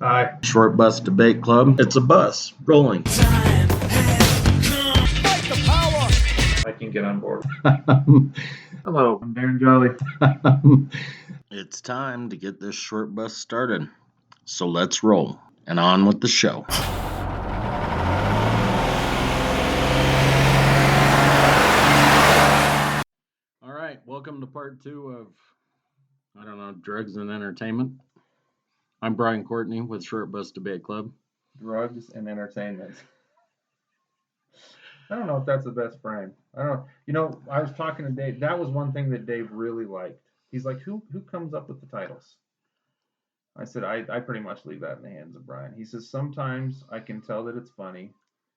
Hi. Short Bus Debate Club. It's a bus rolling. I can get on board. Hello, I'm Darren Jolly. It's time to get this short bus started. So let's roll and on with the show. All right, welcome to part 2 of, drugs and entertainment. I'm Brian Courtney with Short Bus Debate Club. Drugs and entertainment. I don't know if that's the best frame. I don't know. You know, I was talking to Dave. That was one thing that Dave really liked. He's like, who comes up with the titles? I said, I pretty much leave that in the hands of Brian. He says, sometimes I can tell that it's funny.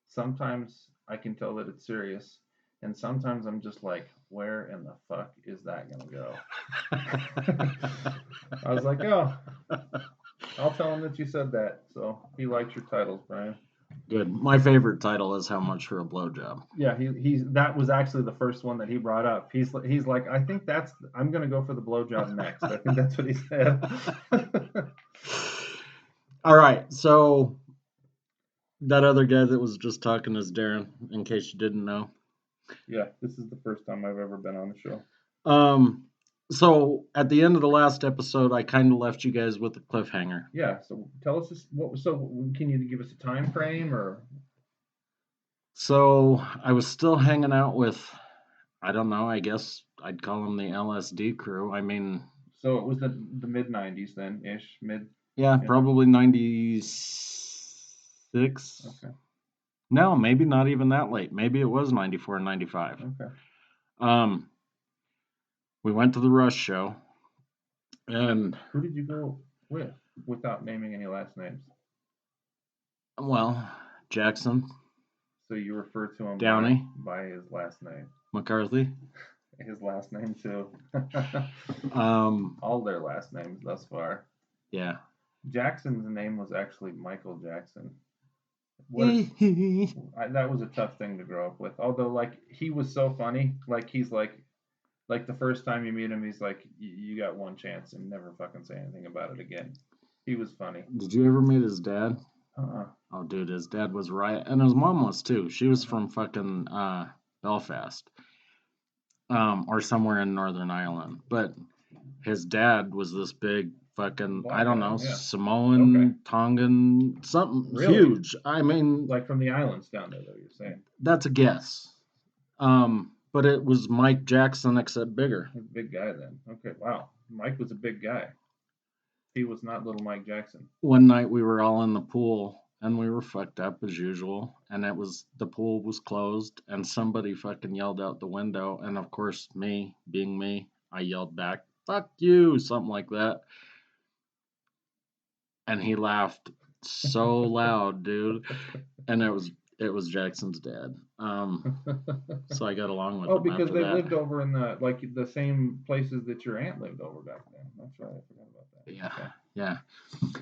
Sometimes I can tell that it's serious. And sometimes I'm just like, where in the fuck is that going to go? I was like, oh, I'll tell him that you said that. So he likes your titles, Brian. Good. My favorite title is How Much for a Blowjob? Yeah, he's that was actually the first one that he brought up. He's like, I think I'm gonna go for the blowjob next. I think that's what he said. All right, so that other guy that was just talking is Darren, in case you didn't know. Yeah, this is the first time I've ever been on the show. So at the end of the last episode, I kind of left you guys with a cliffhanger. Yeah, so tell us can you give us a time frame or? So I was still hanging out with, I don't know, I guess I'd call them the LSD crew. I mean, so it was the mid 90s then ish, yeah, probably 96. Okay. No, maybe not even that late. Maybe it was 94 and 95. Okay. We went to the Rush show, and who did you go with, without naming any last names? Well, Jackson. So you refer to him Downey by his last name. McCarthy. His last name too. All their last names thus far. Yeah. Jackson's name was actually Michael Jackson. That was a tough thing to grow up with. Although, like, he was so funny. Like, he's like the first time you meet him, he's like, you got one chance and never fucking say anything about it again. He was funny. Did you ever meet his dad? Uh-uh. Oh, dude, his dad was right, and his mom was too. She was from fucking Belfast, or somewhere in Northern Ireland. But his dad was this big fucking, I don't know, yeah. Samoan, Tongan, something really? Huge. I mean, like from the islands down there, though. You're saying that's a guess. But it was Mike Jackson, except bigger. Big guy then. Okay, wow. Mike was a big guy. He was not little Mike Jackson. One night we were all in the pool and we were fucked up as usual, and the pool was closed, and somebody fucking yelled out the window, and of course me, being me, I yelled back, "Fuck you," something like that. And he laughed so loud, dude. And it was Jackson's dad. So I got along with him. Oh, because they lived over in the same places that your aunt lived over back then. That's right. I forgot about that. Yeah. Okay. Yeah.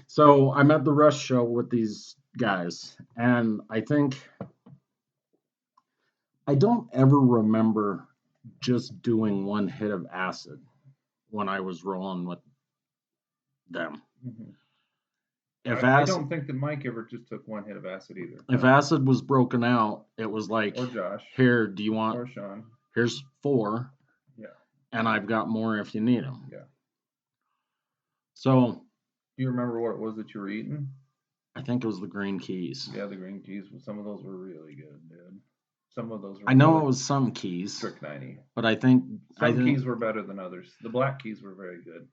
So I'm at the Rush show with these guys, and I don't ever remember just doing one hit of acid when I was rolling with them. Mm-hmm. I don't think that Mike ever just took one hit of acid either. If acid was broken out, it was like, or Josh, here, do you want? Or Sean. Here's 4. Yeah. And I've got more if you need them. Yeah. So. Do you remember what it was that you were eating? I think it was the green keys. Yeah, the green keys. Some of those were really good, dude. Some of those were. I know it was some keys. Strychnine. But I think some keys were better than others. The black keys were very good.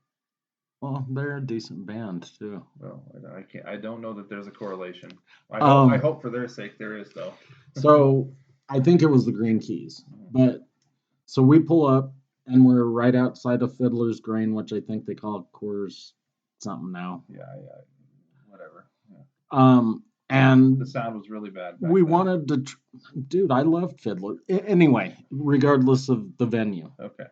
Well, they're a decent band too. Well, I don't know that there's a correlation. I hope for their sake there is, though. So I think it was the green keys. But so we pull up and we're right outside of Fiddler's Green, which I think they call Coors something now. Yeah, whatever. Yeah. And the sound was really bad. We then. Wanted to, dude. I loved Fiddler. Anyway, regardless of the venue. Okay.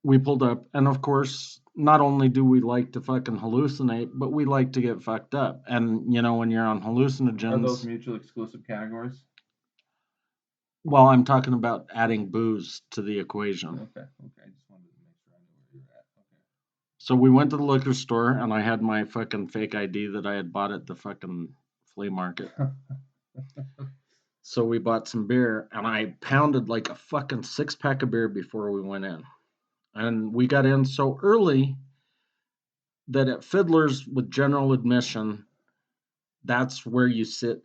We pulled up, and of course, not only do we like to fucking hallucinate, but we like to get fucked up. And, you know, when you're on hallucinogens... Are those mutually exclusive categories? Well, I'm talking about adding booze to the equation. Okay. I just wanted to make sure I knew where you're at. Okay. So we went to the liquor store, and I had my fucking fake ID that I had bought at the fucking flea market. So we bought some beer, and I pounded like a fucking 6-pack of beer before we went in. And we got in so early that at Fiddler's with general admission, that's where you sit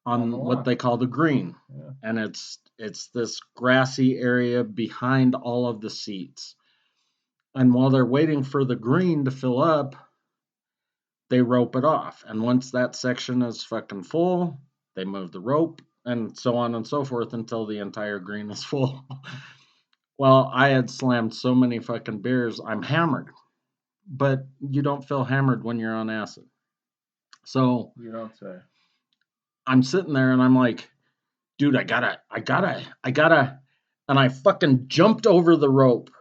on what they call the green. Yeah. And it's this grassy area behind all of the seats. And while they're waiting for the green to fill up, they rope it off. And once that section is fucking full, they move the rope, and so on and so forth until the entire green is full. Well, I had slammed so many fucking beers, I'm hammered. But you don't feel hammered when you're on acid. So You don't say. I'm sitting there and I'm like, dude, I gotta. And I fucking jumped over the rope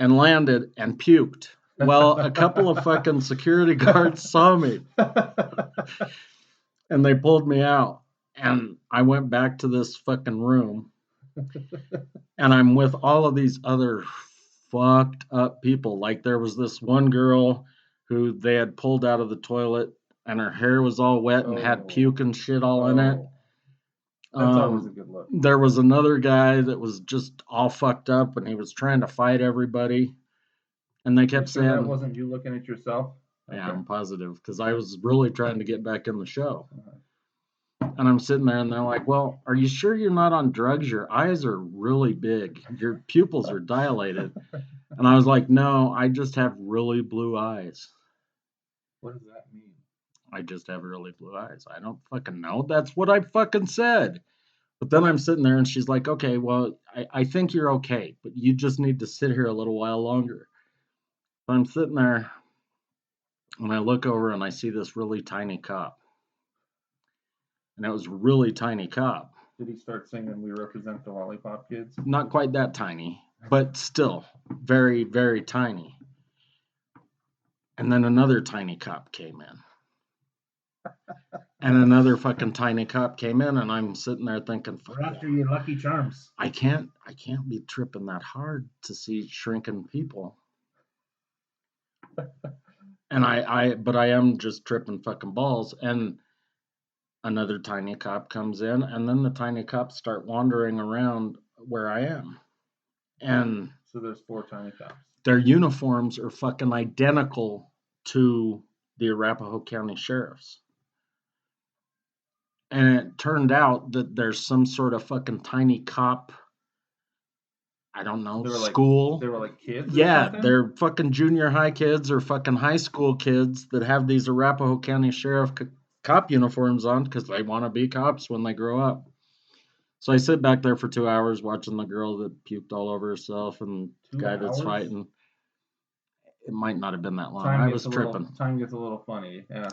and landed and puked. Well, a couple of fucking security guards saw me and they pulled me out. And I went back to this fucking room and I'm with all of these other fucked up people. Like there was this one girl who they had pulled out of the toilet and her hair was all wet and had puke and shit all in it. That's always a good look. There was another guy that was just all fucked up and he was trying to fight everybody. And they kept saying, that wasn't you looking at yourself? Yeah, I'm positive because I was really trying to get back in the show. And I'm sitting there and they're like, well, are you sure you're not on drugs? Your eyes are really big. Your pupils are dilated. And I was like, no, I just have really blue eyes. What does that mean? I just have really blue eyes. I don't fucking know. That's what I fucking said. But then I'm sitting there and she's like, okay, well, I think you're okay, but you just need to sit here a little while longer. So I'm sitting there and I look over and I see this really tiny cop. And it was a really tiny cop. Did he start singing We Represent the Lollipop Kids? Not quite that tiny, but still very, very tiny. And then another tiny cop came in. And another fucking tiny cop came in, and I'm sitting there thinking, fuck, we're after your Lucky Charms. I can't be tripping that hard to see shrinking people. And but I am just tripping fucking balls. And another tiny cop comes in, and then the tiny cops start wandering around where I am. And so there's 4 tiny cops. Their uniforms are fucking identical to the Arapahoe County Sheriff's. And it turned out that there's some sort of fucking tiny cop, I don't know, school. They were like kids? Yeah, they're fucking junior high kids or fucking high school kids that have these Arapahoe County Sheriff cop uniforms on because they want to be cops when they grow up. So I sit back there for 2 hours watching the girl that puked all over herself and the guy that's fighting. It might not have been that long. I was tripping. Time gets a little funny, yeah.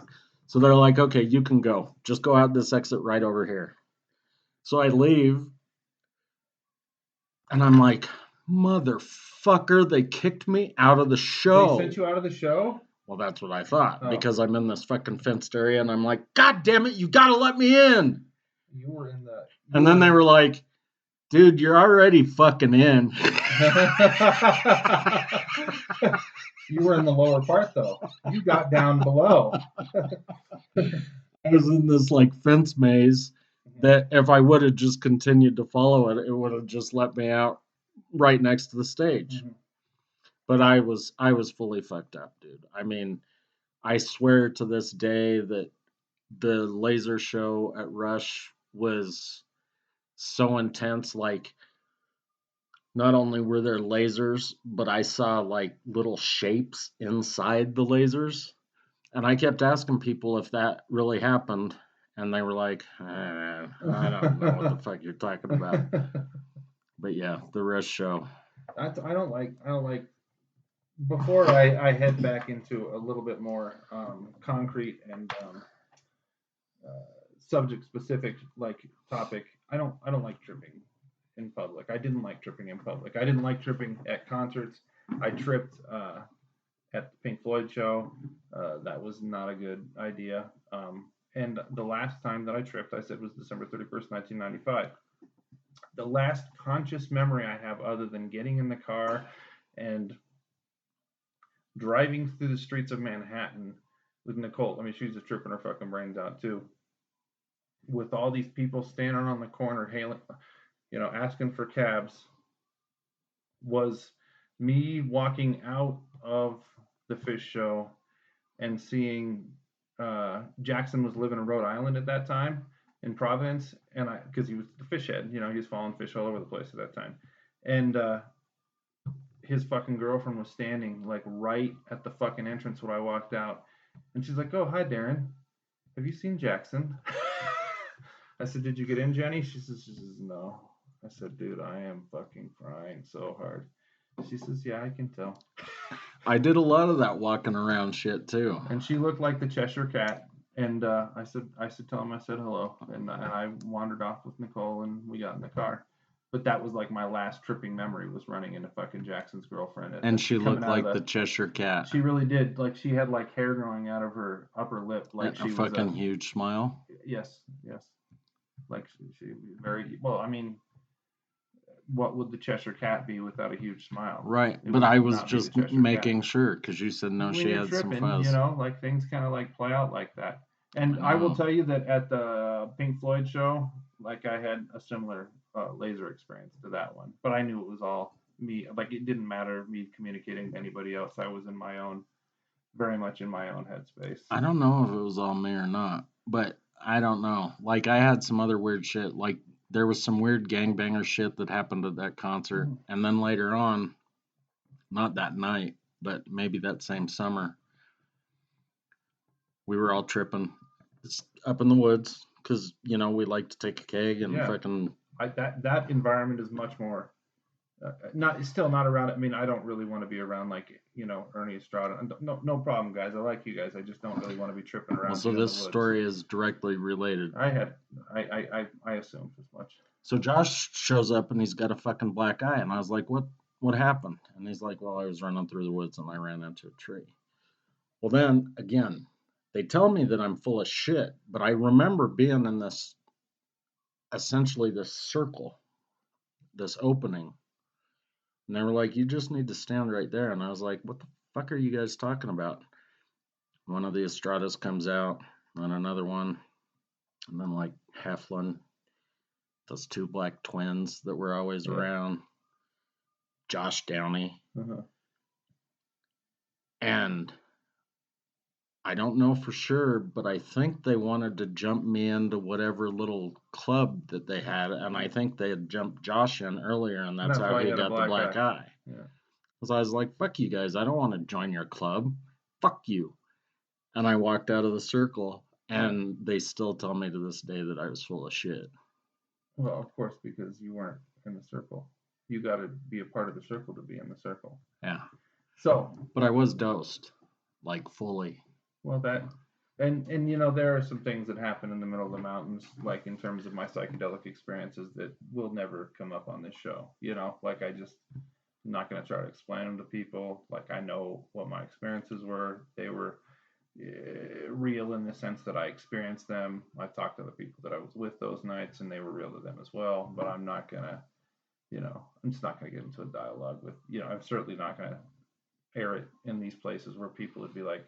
So they're like, okay, you can go. Just go out this exit right over here. So I leave, and I'm like, motherfucker, they kicked me out of the show. They sent you out of the show? Well, that's what I thought, because I'm in this fucking fenced area, and I'm like, God damn it, you gotta let me in. You were in the... And then they were like, dude, you're already fucking in. You were in the lower part, though. You got down below. I was in this, like, fence maze that if I would have just continued to follow it, it would have just let me out right next to the stage. Mm-hmm. But I was fully fucked up, dude. I mean, I swear to this day that the laser show at Rush was so intense. Like, not only were there lasers, but I saw like little shapes inside the lasers. And I kept asking people if that really happened. And they were like, I don't know what the fuck you're talking about. But yeah, the Rush show. I don't like, before I head back into a little bit more concrete and subject specific like topic, I don't like tripping in public. I didn't like tripping in public. I didn't like tripping at concerts. I tripped at the Pink Floyd show. That was not a good idea. And the last time that I tripped, I said, was December 31st, 1995. The last conscious memory I have other than getting in the car and driving through the streets of Manhattan with Nicole. I mean, she was just tripping her fucking brains out too. With all these people standing on the corner, hailing, asking for cabs, was me walking out of the fish show and seeing Jackson was living in Rhode Island at that time in Providence, and because he was the fish head, he was following fish all over the place at that time, and his fucking girlfriend was standing like right at the fucking entrance when I walked out, and she's like, "Oh, hi, Darren. Have you seen Jackson?" I said, "Did you get in, Jenny?" She says, "No." I said, "Dude, I am fucking crying so hard." She says, "Yeah, I can tell." I did a lot of that walking around shit too. And she looked like the Cheshire Cat. And I said, tell him I said hello. And I wandered off with Nicole, and we got in the car. But that was like my last tripping memory, was running into fucking Jackson's girlfriend. And she looked like the Cheshire Cat. She really did. Like, she had like hair growing out of her upper lip, like and she was a fucking huge smile. Yes. Like she very well. I mean, what would the Cheshire Cat be without a huge smile? Right, but I was just making sure, because you said no, she had tripping, some fuzz. Like things kind of like play out like that. And I will tell you that at the Pink Floyd show, like I had a similar laser experience to that one, but I knew it was all me. Like, it didn't matter me communicating to anybody else. I was very much in my own headspace. I don't know if it was all me or not, but I don't know. Like, I had some other weird shit. Like, there was some weird gangbanger shit that happened at that concert. Mm-hmm. And then later on, not that night, but maybe that same summer, we were all tripping up in the woods because, we like to take a keg and fucking... That environment is much more... still not around. I mean, I don't really want to be around like Ernie Estrada. No problem, guys. I like you guys. I just don't really want to be tripping around. Well, so this story is directly related. I assumed as much. So Josh shows up and he's got a fucking black eye, and I was like, "What happened?" And he's like, "Well, I was running through the woods and I ran into a tree." Well, then again, they tell me that I'm full of shit, but I remember being in this, essentially this circle, this opening. And they were like, "You just need to stand right there." And I was like, "What the fuck are you guys talking about?" One of the Estradas comes out, and another one, and then like Heflin, those two black twins that were always around, Josh Downey. Uh-huh. And I don't know for sure, but I think they wanted to jump me into whatever little club that they had, and I think they had jumped Josh in earlier, and that's how he got the black eye. Yeah. Because I was like, "Fuck you guys, I don't want to join your club. Fuck you." And I walked out of the circle, and they still tell me to this day that I was full of shit. Well, of course, because you weren't in the circle. You got to be a part of the circle to be in the circle. Yeah. So. But I was dosed, like fully. Well, and there are some things that happen in the middle of the mountains, like in terms of my psychedelic experiences, that will never come up on this show. Like I'm not going to try to explain them to people. Like, I know what my experiences were. They were real in the sense that I experienced them. I talked to the people that I was with those nights, and they were real to them as well. But I'm not going to, I'm just not going to get into a dialogue with, I'm certainly not going to air it in these places where people would be like,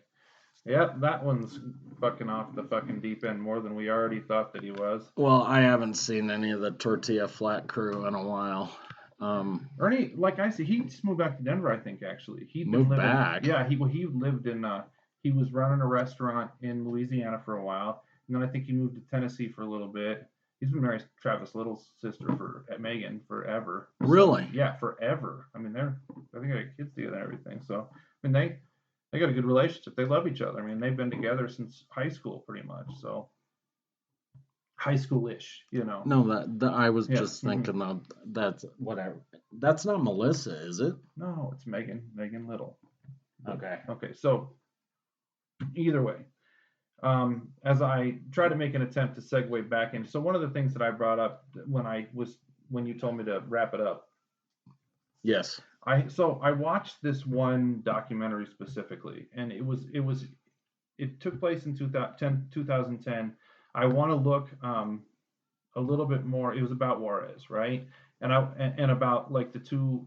"Yep, that one's fucking off the fucking deep end more than we already thought that he was." Well, I haven't seen any of the Tortilla Flat crew in a while. Ernie, like I said, he just moved back to Denver, I think, actually. He moved back? Yeah, he lived in, he was running a restaurant in Louisiana for a while, and then I think he moved to Tennessee for a little bit. He's been married to Travis Little's sister, Megan, forever. Really? So, yeah, forever. I mean, I think they got kids together and everything. So, I mean, they got a good relationship. They love each other. I mean, they've been together since high school, pretty much. So, high school-ish, No, that I was just thinking of. That's whatever. That's not Melissa, is it? No, it's Megan Little. Okay. So either way, as I try to make an attempt to segue back in, so one of the things that I brought up when you told me to wrap it up. Yes. I watched this one documentary specifically, and it took place in 2010. I want to look a little bit more. It was about Juarez, right? And about like the two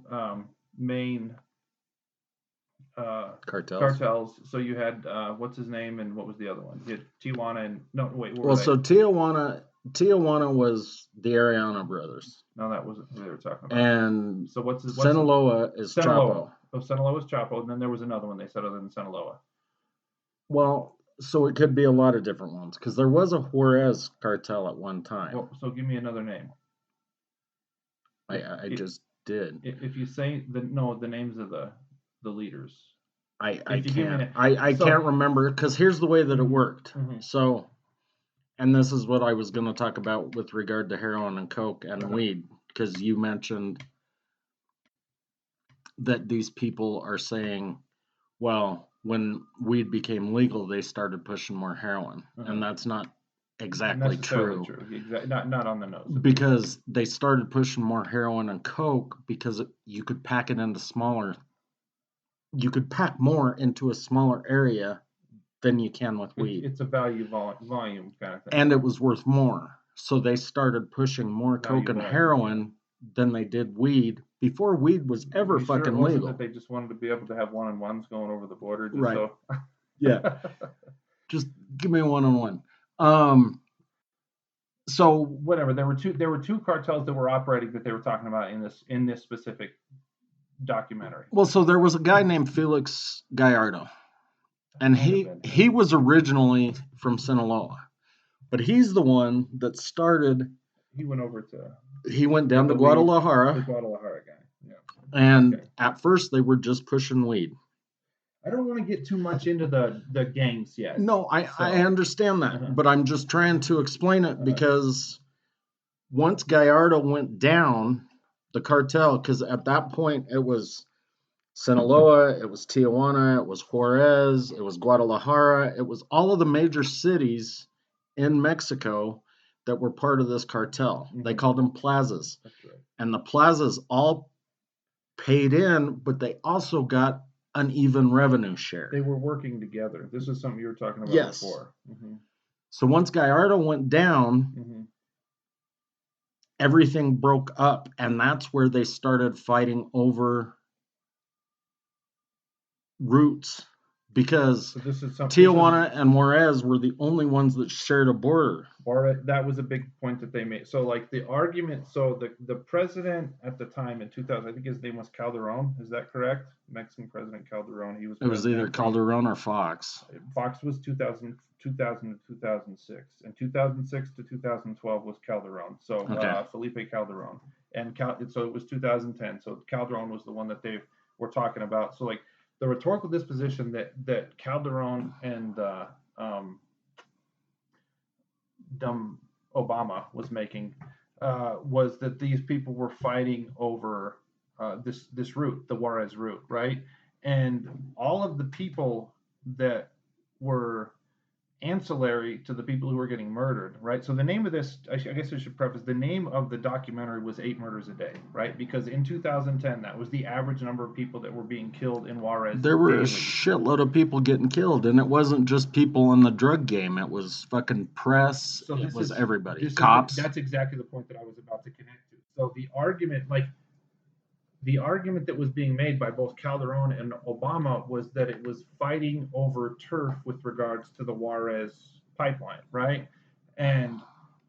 main cartels. So you had what's his name and what was the other one? You had Tijuana and no wait, what were Well, they? so Tijuana was the Ariana brothers, No, that wasn't who they were talking about. and So what's Sinaloa is Chapo. Oh, Sinaloa is Chapo, and then there was another one they said other than Sinaloa. Well, so it could be a lot of different ones because there was a Juarez cartel at one time. Well, so give me another name. I just did. If you say the names of the leaders. I can't. I can't remember because here's the way that it worked. Mm-hmm. So, and this is what I was going to talk about with regard to heroin and coke and weed, because you mentioned that these people are saying, well, when weed became legal, they started pushing more heroin, and that's not exactly true. Not on the nose. Because they started pushing more heroin and coke because you could pack it into smaller. You could pack more into a smaller area than you can with weed. It's a volume kind of thing. And it was worth more. So they started pushing more coke and heroin than they did weed before weed was ever fucking legal. That they just wanted to be able to have one-on-ones going over the border. Just right. So. Yeah. Just give me a one-on-one. So whatever. There were two cartels that were operating that they were talking about in this specific documentary. Well, so there was a guy named Felix Gallardo, and he was originally from Sinaloa, but he's the one that started. He went down to Guadalajara. The Guadalajara guy. Yeah. And at first they were just pushing weed. I don't want to get too much into the gangs yet. No, I understand that, but I'm just trying to explain it because once Gallardo went down, the cartel, because at that point it was Sinaloa, it was Tijuana, it was Juarez, it was Guadalajara, it was all of the major cities in Mexico that were part of this cartel. They called them plazas. That's right. And the plazas all paid in, but they also got an even revenue share. They were working together. This is something you were talking about before. Mm-hmm. So once Gallardo went down, everything broke up, and that's where they started fighting over routes, because Tijuana and Juarez were the only ones that shared a border. That was a big point that they made. So like the argument, so the president at the time in 2000, I think his name was Calderon. Is that correct? Mexican president Calderon. It was either Calderon or Fox. Fox was 2000 to 2006, and 2006 to 2012 was Calderon. So Felipe Calderon, and so it was 2010. So Calderon was the one that they were talking about. So like the rhetorical disposition that Calderon and dumb Obama was making was that these people were fighting over this route, the Juarez route, right? And all of the people that were ancillary to the people who were getting murdered, right? So the name of this, I guess I should preface, the name of the documentary was 8 Murders a Day, right? Because in 2010, that was the average number of people that were being killed in Juarez. There were a shitload of people getting killed, and it wasn't just people in the drug game. It was fucking press. So it was everybody. Cops. That's exactly the point that I was about to connect to. So the argument that was being made by both Calderon and Obama was that it was fighting over turf with regards to the Juarez pipeline, right? And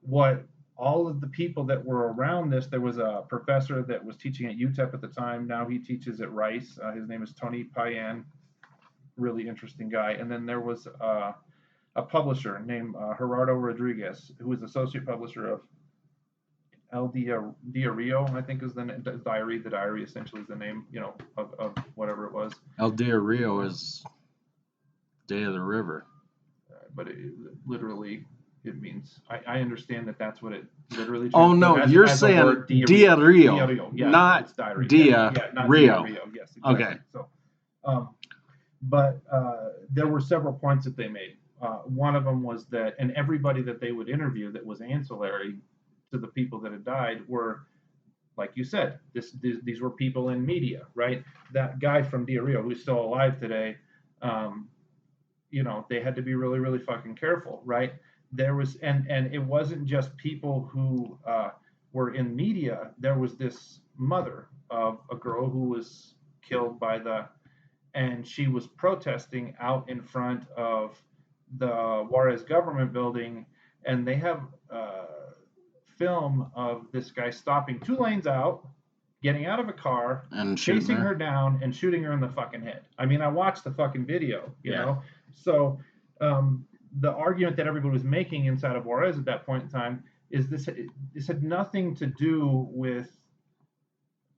what all of the people that were around this, there was a professor that was teaching at UTEP at the time. Now he teaches at Rice. His name is Tony Payan, really interesting guy. And then there was a publisher named Gerardo Rodriguez, who was associate publisher of El Dia Rio, I think is the diary. The diary essentially is the name, of whatever it was. El Dia Rio is Day of the River. But it means, I understand that's what it literally. Oh no, you're saying Dia Rio, yeah, not Dia Rio. Yes, exactly. Okay. So, but there were several points that they made. One of them was that, and everybody that they would interview that was ancillary to the people that had died were, like you said, these were people in media, right? That guy from Dia Rio, who's still alive today, they had to be really, really fucking careful, right? There was, and it wasn't just people who were in media. There was this mother of a girl who was killed by and she was protesting out in front of the Juarez government building, and they have film of this guy stopping 2 lanes out, getting out of a car, And chasing her down, and shooting her in the fucking head. I mean, I watched the fucking video, you know? So the argument that everybody was making inside of Juarez at that point in time is this had nothing to do with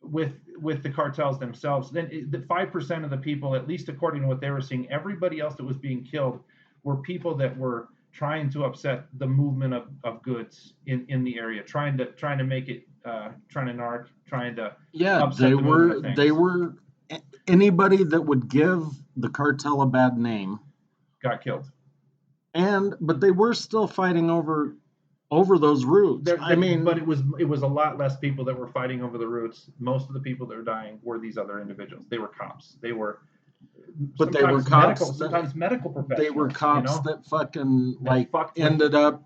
the cartels themselves. Then the 5% of the people, at least according to what they were seeing, everybody else that was being killed were people that were trying to upset the movement of goods in the area, trying to make it, trying to narc, trying to upset the movement of things. They were anybody that would give the cartel a bad name got killed. But they were still fighting over those routes. I mean, but it was a lot less people that were fighting over the routes. Most of the people that were dying were these other individuals. They were cops. They were cops. Sometimes medical professionals. They were cops, you know? That fucking ended up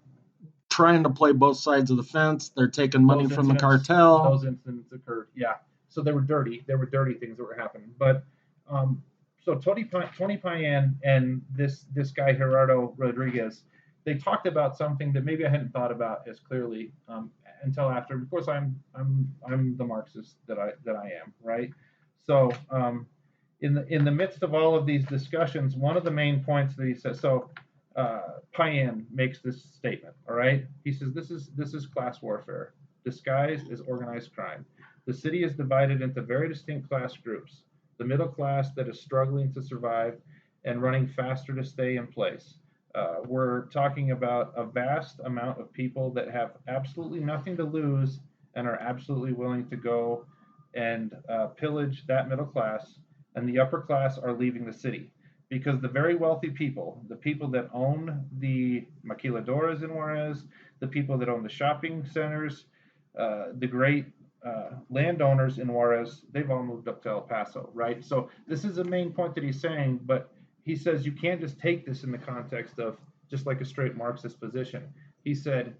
trying to play both sides of the fence. They're taking money from the cartel. Those incidents occurred. Yeah. So they were dirty. There were dirty things that were happening. But so Tony Payan and this guy Gerardo Rodriguez, they talked about something that maybe I hadn't thought about as clearly until after. Of course, I'm the Marxist that I am, right? So in the midst of all of these discussions, one of the main points that he says, so Payan makes this statement, all right? He says this is class warfare disguised as organized crime. The city is divided into very distinct class groups. The middle class that is struggling to survive and running faster to stay in place. We're talking about a vast amount of people that have absolutely nothing to lose and are absolutely willing to go and pillage that middle class, and the upper class are leaving the city. Because the very wealthy people, the people that own the maquiladoras in Juarez, the people that own the shopping centers, the great landowners in Juarez, they've all moved up to El Paso, right? So this is a main point that he's saying, but he says you can't just take this in the context of just like a straight Marxist position. He said,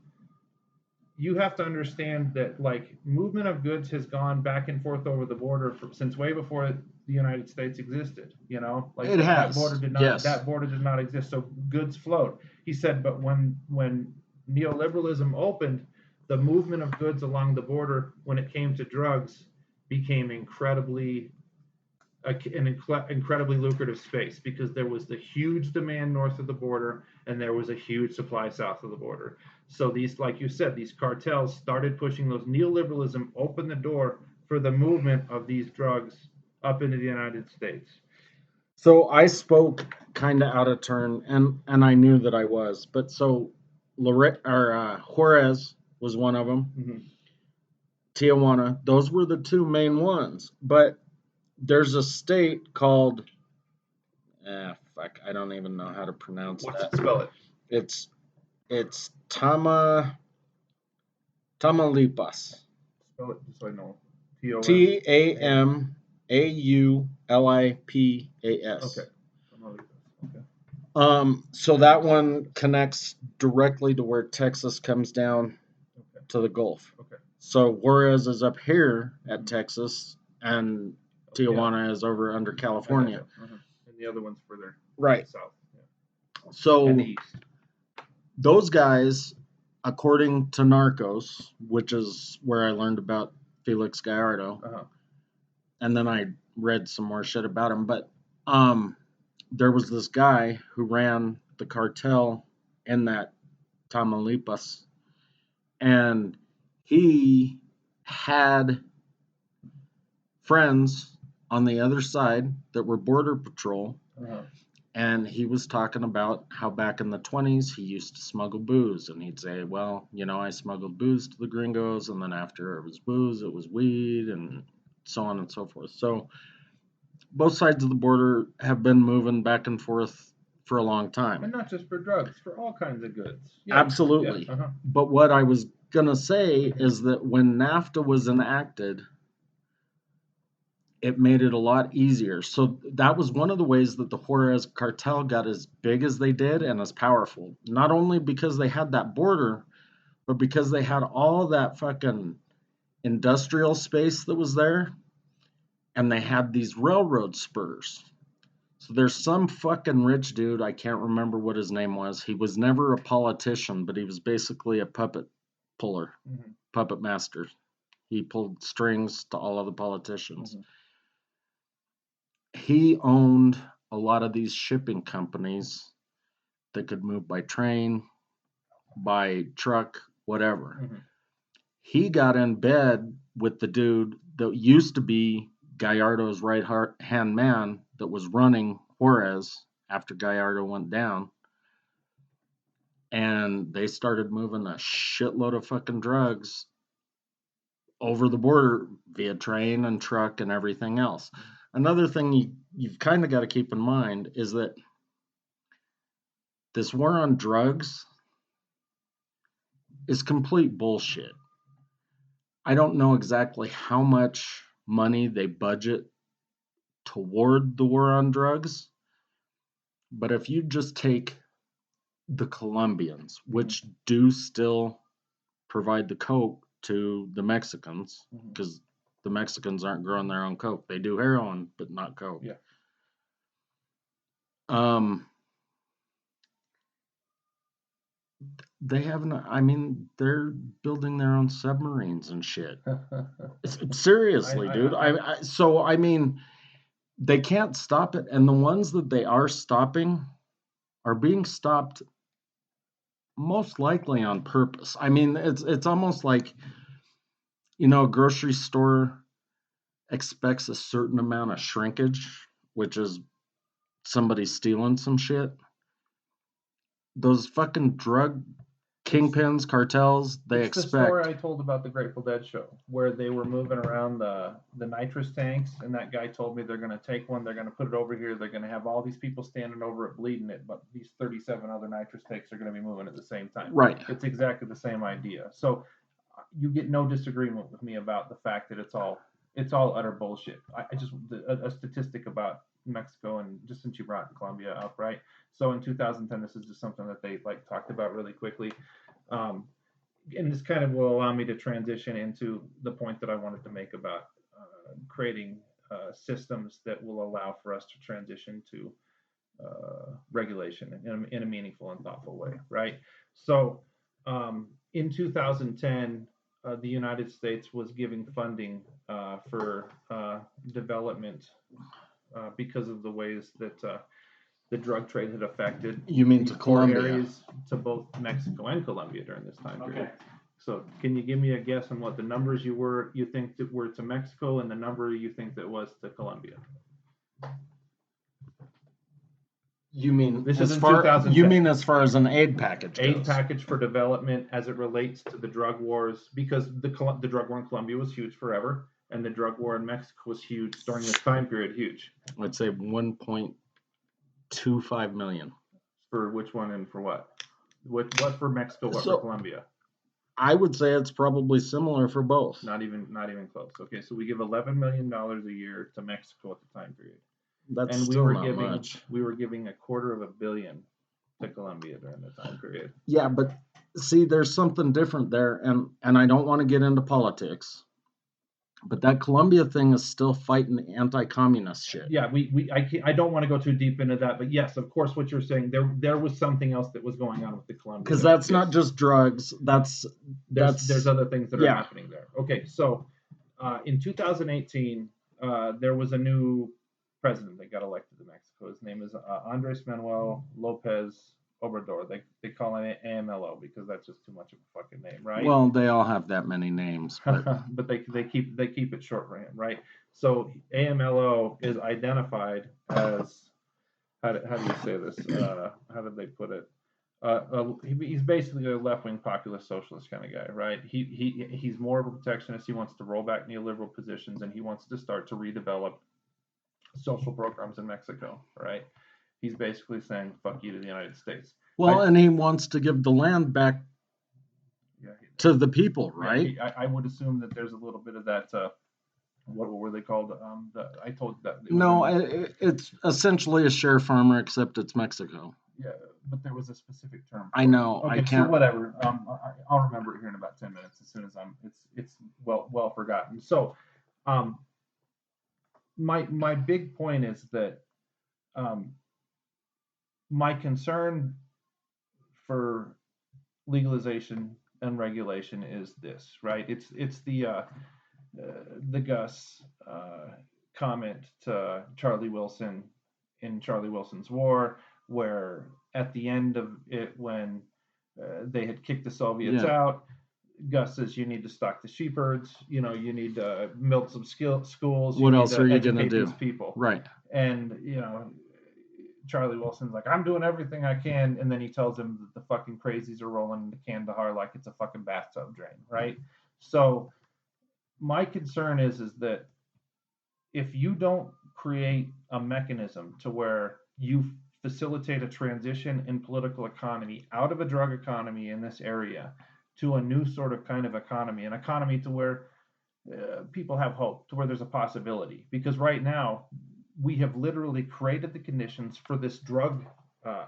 you have to understand that like movement of goods has gone back and forth over the border since way before the United States existed, you know? Like it has. That border did not exist, so goods flowed. He said, but when neoliberalism opened, the movement of goods along the border, when it came to drugs, became an incredibly lucrative space because there was the huge demand north of the border and there was a huge supply south of the border. So these, like you said, these cartels started pushing those. Neoliberalism opened the door for the movement of these drugs up into the United States. So I spoke kind of out of turn, and I knew that I was, but so Juarez was one of them. Mm-hmm. Tijuana, those were the two main ones. But there's a state called, I don't even know how to pronounce that. Spell it. It's Tamaulipas. Spell it just so I know. Tamaulipas. Okay. So that one connects directly to where Texas comes down to the Gulf. Okay. So Juarez is up here at Texas, and Tijuana is over under California. And the other one's further south. Yeah. So and the east. Those guys, according to Narcos, which is where I learned about Felix Gallardo, and then I read some more shit about him, but there was this guy who ran the cartel in that Tamaulipas, and he had friends on the other side that were border patrol, and he was talking about how back in the 20s he used to smuggle booze, and he'd say, well, you know, I smuggled booze to the gringos, and then after it was booze, it was weed, and so on and so forth. So both sides of the border have been moving back and forth for a long time. And not just for drugs, for all kinds of goods. Yeah. Absolutely. Yeah. But what I was going to say is that when NAFTA was enacted, it made it a lot easier. So that was one of the ways that the Juarez cartel got as big as they did and as powerful. Not only because they had that border, but because they had all that fucking industrial space that was there, and they had these railroad spurs. So there's some fucking rich dude, I can't remember what his name was. He was never a politician, but he was basically a puppet puller, puppet master. He pulled strings to all of the politicians. He owned a lot of these shipping companies that could move by train, by truck, whatever. He got in bed with the dude that used to be Gallardo's right-hand man that was running Juarez after Gallardo went down. And they started moving a shitload of fucking drugs over the border via train and truck and everything else. Another thing you've kind of got to keep in mind is that this war on drugs is complete bullshit. I don't know exactly how much money they budget toward the war on drugs, but if you just take the Colombians, which do still provide the coke to the Mexicans, because the Mexicans aren't growing their own coke. They do heroin, but not coke. Yeah. They have they're building their own submarines and shit. Seriously, dude. They can't stop it, and the ones that they are stopping are being stopped most likely on purpose. It's almost like, a grocery store expects a certain amount of shrinkage, which is somebody stealing some shit. Those fucking drug kingpins, cartels, they expect. It's the story I told about the Grateful Dead show, where they were moving around the nitrous tanks, and that guy told me they're going to take one, they're going to put it over here, they're going to have all these people standing over it bleeding it, but these 37 other nitrous tanks are going to be moving at the same time. Right. It's exactly the same idea. So you get no disagreement with me about the fact that it's all utter bullshit. I just a statistic about Mexico, and just since you brought Colombia up, right? So in 2010, this is just something that they talked about really quickly. And this kind of will allow me to transition into the point that I wanted to make about creating systems that will allow for us to transition to regulation in a meaningful and thoughtful way, right? So in 2010, the United States was giving funding for development because of the ways that the drug trade had affected. You mean to Colombia? Areas to both Mexico and Colombia during this time period. So can you give me a guess on what the numbers you think that were to Mexico and the number you think that was to Colombia? You mean this is in 2010? You mean as far as an aid package goes? Aid package for development as it relates to the drug wars, because the drug war in Colombia was huge forever, and the drug war in Mexico was huge during this time period. Huge. I'd say 1.25 million. For which one and for what? What for Mexico? What for Colombia? I would say it's probably similar for both. Not even close. Okay, so we give $11 million a year to Mexico at the time period. That's still not much. We were giving $250 million to Colombia during the time period. Yeah, but see, there's something different there, and I don't want to get into politics, but that Colombia thing is still fighting the anti-communist shit. Yeah, I don't want to go too deep into that, but yes, of course, what you're saying, there was something else that was going on with the Colombia. Because that's not just drugs. There's other things that are happening there. Okay, so in 2018, there was a new president that got elected in Mexico. His name is Andres Manuel Lopez Obrador. They call him AMLO because that's just too much of a fucking name, right? Well, they all have that many names, but but they keep it short for him, right? So AMLO is identified as how do you say this? How did they put it? He's basically a left-wing populist socialist kind of guy, right? He's more of a protectionist. He wants to roll back neoliberal positions, and he wants to start to redevelop social programs in Mexico, right? He's basically saying "fuck you" to the United States. Well, and he wants to give the land back to the people, right? I would assume that there's a little bit of that. What were they called? I told that. It's essentially a share farmer, except it's Mexico. Yeah, but there was a specific term. I know. Okay, I can't. So whatever. I'll remember it here in about 10 minutes. As soon as it's well forgotten. So, my big point is that My concern for legalization and regulation is this, right? It's the Gus comment to Charlie Wilson in Charlie Wilson's War, where at the end of it, when they had kicked the Soviets out, Gus says you need to stock the sheepherds. You know, you need to build some schools. What need else to are you gonna educate do? these people? Right. And Charlie Wilson's like, I'm doing everything I can, and then he tells him that the fucking crazies are rolling into Kandahar like it's a fucking bathtub drain, right? So my concern is that if you don't create a mechanism to where you facilitate a transition in political economy out of a drug economy in this area to a new sort of kind of economy, an economy to where people have hope, to where there's a possibility. Because right now, we have literally created the conditions for this drug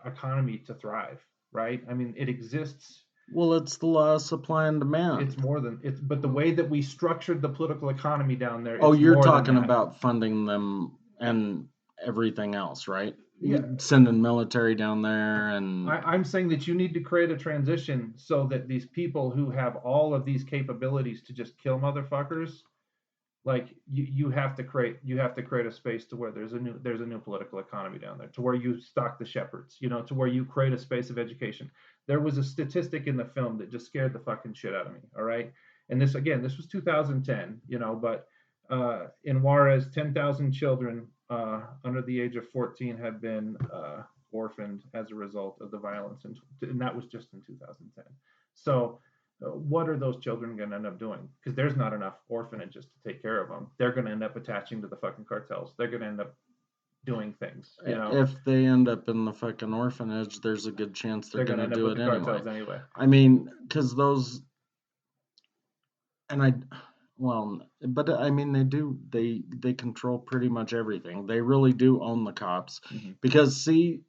economy to thrive, right? I mean, it exists. Well, it's the law of supply and demand. It's more than it's, but the way that we structured the political economy down there. Oh, it's you're more talking than that. about funding them and everything else, right? Yeah. Sending military down there and I'm saying that you need to create a transition so that these people who have all of these capabilities to just kill motherfuckers, like you have to create a space to where there's a new political economy down there, to where you stock the shepherds, to where you create a space of education. There was a statistic in the film that just scared the fucking shit out of me. All right, and this was 2010, but in Juarez, 10,000 children under the age of 14 had been orphaned as a result of the violence, and that was just in 2010. So what are those children going to end up doing? Because there's not enough orphanages to take care of them. They're going to end up attaching to the fucking cartels. They're going to end up doing things. If they end up in the fucking orphanage, there's a good chance they're going to do it anyway. I mean, because those, and but I mean, they control pretty much everything. They really do own the cops. Mm-hmm. Because, see,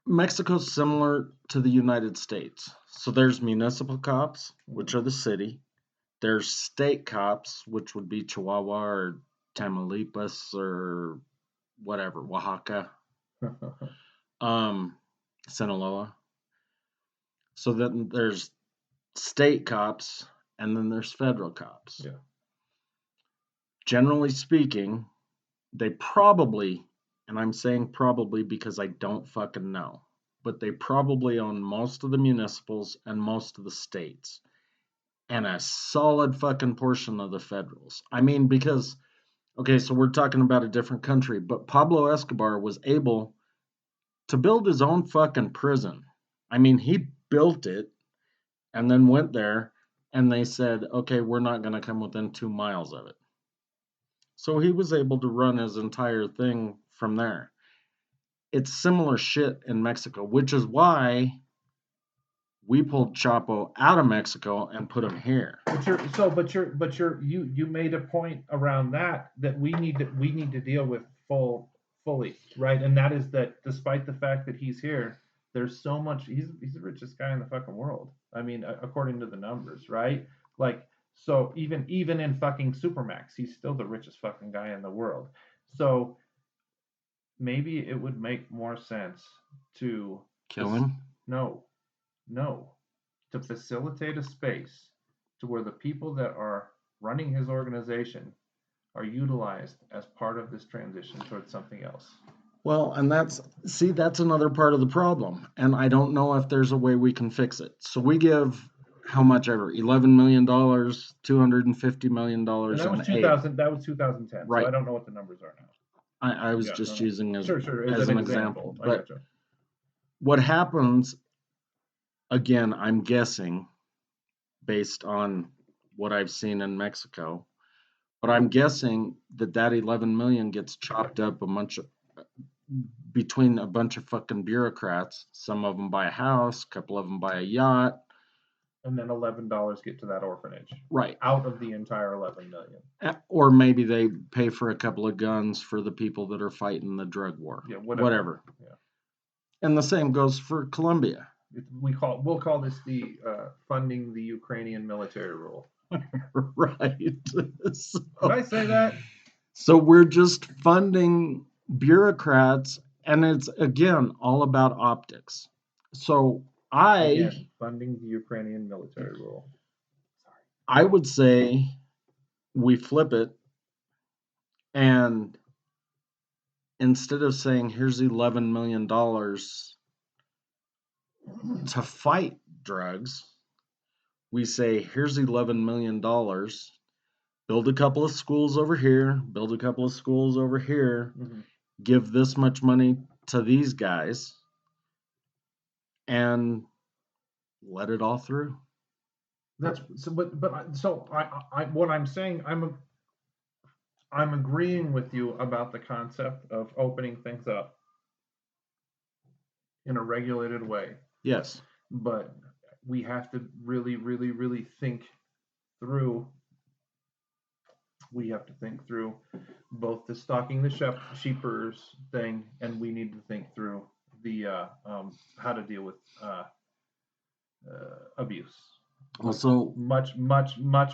Mexico's similar to the United States. So there's municipal cops, which are the city. There's state cops, which would be Chihuahua or Tamaulipas or whatever, Oaxaca, Sinaloa. So then there's state cops, and then there's federal cops. Yeah. Generally speaking, they probably, and I'm saying probably because I don't fucking know, but they probably own most of the municipals and most of the states. And a solid fucking portion of the federals. I mean, because, okay, so we're talking about a different country, but Pablo Escobar was able to build his own fucking prison. I mean, he built it and then went there and they said, okay, we're not going to come within 2 miles of it. So he was able to run his entire thing from there. It's similar shit in Mexico, which is why we pulled Chapo out of Mexico and put him here. You made a point around that we need to deal with fully, right? And that is that despite the fact that he's here, there's so much. He's the richest guy in the fucking world. I mean, according to the numbers, right? Like, so even in fucking Supermax, he's still the richest fucking guy in the world. So maybe it would make more sense to kill him. No, to facilitate a space to where the people that are running his organization are utilized as part of this transition towards something else. Well, and that's another part of the problem. And I don't know if there's a way we can fix it. So we give how much ever? $11 million, $250 million. And that was 2000. That was 2010. Right. So I don't know what the numbers are now. I was just using as an example. But what happens, again, I'm guessing, based on what I've seen in Mexico, but I'm guessing that 11 million gets chopped up between a bunch of fucking bureaucrats. Some of them buy a house, a couple of them buy a yacht. And then $11 get to that orphanage. Right. Out of the entire 11 million. Or maybe they pay for a couple of guns for the people that are fighting the drug war. Yeah, whatever. Yeah. And the same goes for Colombia. We'll call this the funding the Ukrainian military rule. Right. Did I say that? So we're just funding bureaucrats, and it's again all about optics. So Again, funding the Ukrainian military rule. I would say we flip it, and instead of saying here's $11 million to fight drugs, we say here's $11 million, build a couple of schools over here, build a couple of schools over here, give this much money to these guys, and let it all through. That's so, so what I'm saying, I'm agreeing with you about the concept of opening things up in a regulated way. Yes. But we have to really, really, really think through. We have to think through both the stalking the sheepers thing, and we need to think through the how to deal with abuse. Also, much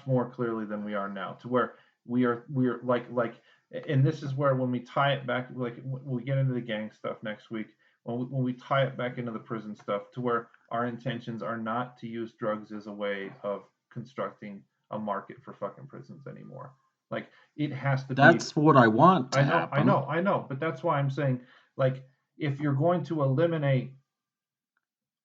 more clearly than we are now, to where we're like, and this is where when we tie it back, like when we get into the gang stuff next week, when we tie it back into the prison stuff, to where our intentions are not to use drugs as a way of constructing a market for fucking prisons anymore. Like, it has to be. That's what I want to happen. I know, but that's why I'm saying, like, if you're going to eliminate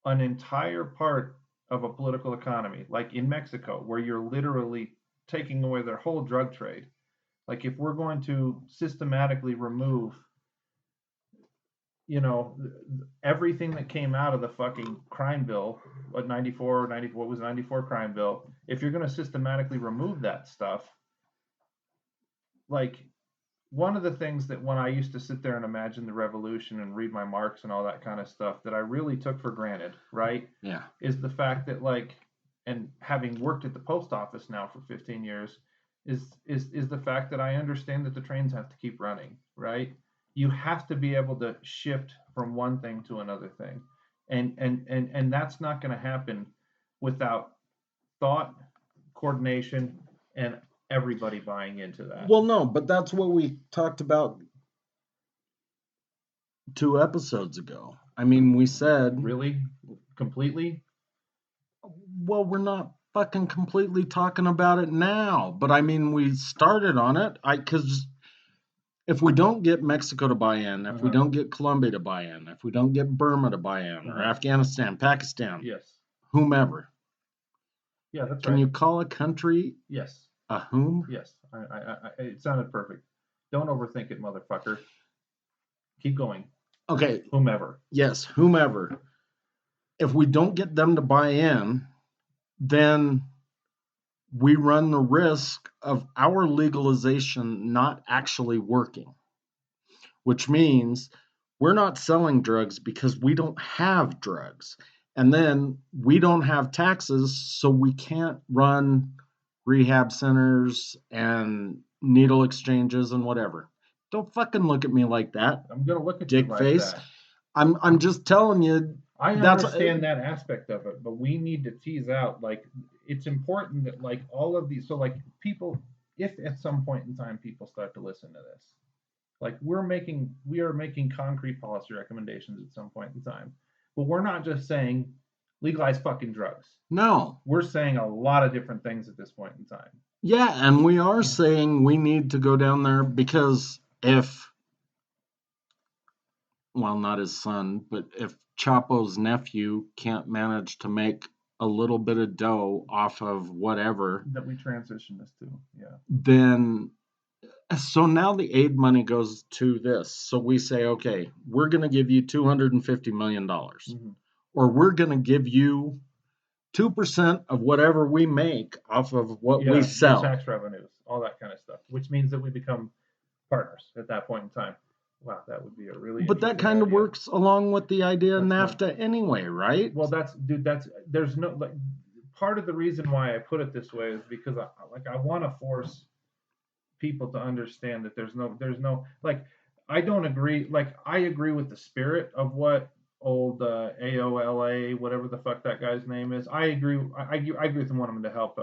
an entire part of a political economy, like in Mexico, where you're literally taking away their whole drug trade, like if we're going to systematically remove, everything that came out of the fucking crime bill, what 94 crime bill, if you're going to systematically remove that stuff, like, one of the things that when I used to sit there and imagine the revolution and read my Marx and all that kind of stuff that I really took for granted, right? Yeah. Is the fact that, like, and having worked at the post office now for 15 years, is the fact that I understand that the trains have to keep running, right? You have to be able to shift from one thing to another thing. And that's not going to happen without thought, coordination, and everybody buying into that. Well, no, but that's what we talked about 2 episodes ago. I mean, we said... Really? Completely? Well, we're not fucking completely talking about it now, but I mean, we started on it. Because if we don't get Mexico to buy in, if we don't get Colombia to buy in, if we don't get Burma to buy in, or Afghanistan, Pakistan, yes, whomever. Yeah, that's right. Can you call a country? Yes. A whom? Yes. I it sounded perfect. Don't overthink it, motherfucker. Keep going. Okay. Whomever. Yes, whomever. If we don't get them to buy in, then we run the risk of our legalization not actually working, which means we're not selling drugs because we don't have drugs. And then we don't have taxes, so we can't run rehab centers and needle exchanges and whatever. Don't fucking look at me like that. I'm gonna look at dick you like face. that. I'm just telling you. I understand that aspect of it, but we need to tease out, like, it's important that, like, all of these, so, like, people, if at some point in time people start to listen to this, like, we are making concrete policy recommendations at some point in time, but we're not just saying legalize fucking drugs. No. We're saying a lot of different things at this point in time. Yeah, and we are saying we need to go down there because not his son, but if Chapo's nephew can't manage to make a little bit of dough off of whatever that we transition this to, then so now the aid money goes to this. So we say, okay, we're going to give you $250 million, or we're going to give you 2% of whatever we make off of what we sell. Tax revenues, all that kind of stuff, which means that we become partners at that point in time. Wow, that would be a really. But that kind of works along with the idea of NAFTA anyway, right? Well, there's no, like, part of the reason why I put it this way is because I want to force people to understand that there's no, like, I don't agree. Like, I agree with the spirit of what old R.O.L.L, whatever the fuck that guy's name is. I agree. I agree with him wanting to help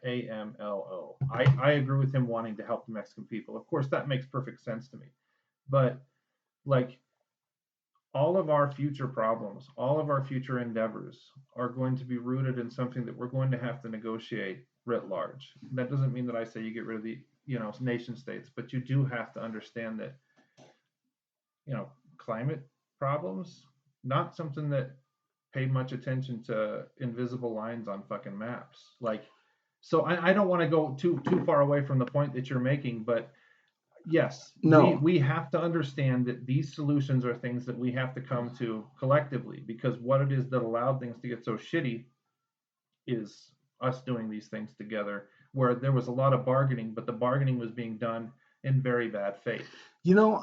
A.M.L.O. I agree with him wanting to help the Mexican people. Of course, that makes perfect sense to me. But like all of our future problems, all of our future endeavors are going to be rooted in something that we're going to have to negotiate writ large. That doesn't mean that I say you get rid of the, nation states, but you do have to understand that, climate problems, not something that paid much attention to invisible lines on fucking maps. Like, so I don't want to go too far away from the point that you're making, but yes, No. we have to understand that these solutions are things that we have to come to collectively, because what it is that allowed things to get so shitty is us doing these things together, where there was a lot of bargaining, but the bargaining was being done in very bad faith.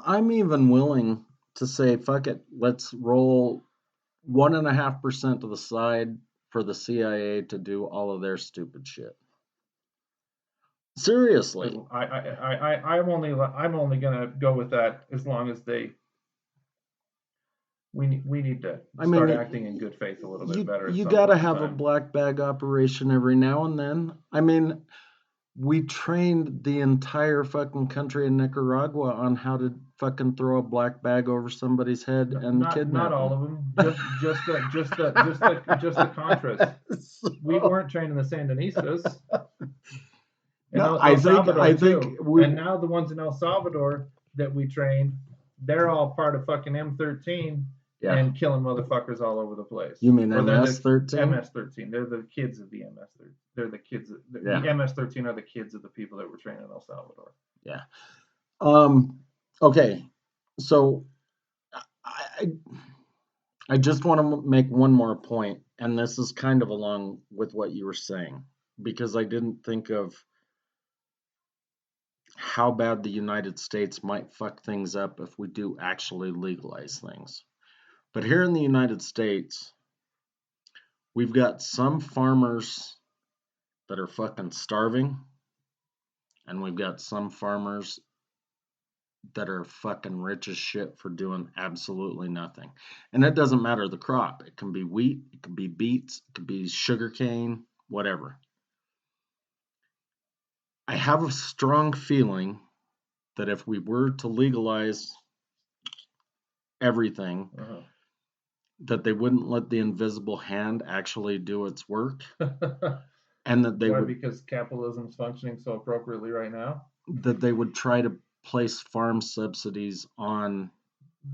I'm even willing to say, fuck it, let's roll 1.5% to the side for the CIA to do all of their stupid shit. Seriously. I'm only gonna go with that as long as we need to start acting in good faith a little bit better. You gotta have a black bag operation every now and then. I mean, we trained the entire fucking country in Nicaragua on how to fucking throw a black bag over somebody's head and kidnap not all of them. Just the Contras. We weren't trained in the Sandinistas. No, I think and now the ones in El Salvador that we trained, they're all part of fucking M13 and killing motherfuckers all over the place. You mean MS-13? MS-13. They're the kids of the MS-13. They're the kids. The MS-13 are the kids of the people that were trained in El Salvador. Yeah. Okay. So I just want to make one more point, and this is kind of along with what you were saying, because I didn't think of how bad the United States might fuck things up if we do actually legalize things. But here in the United States, we've got some farmers that are fucking starving, and we've got some farmers that are fucking rich as shit for doing absolutely nothing. And it doesn't matter the crop. It can be wheat, it can be beets, it can be sugarcane, whatever. I have a strong feeling that if we were to legalize everything, that they wouldn't let the invisible hand actually do its work. And that they would, because capitalism's functioning so appropriately right now? That they would try to place farm subsidies on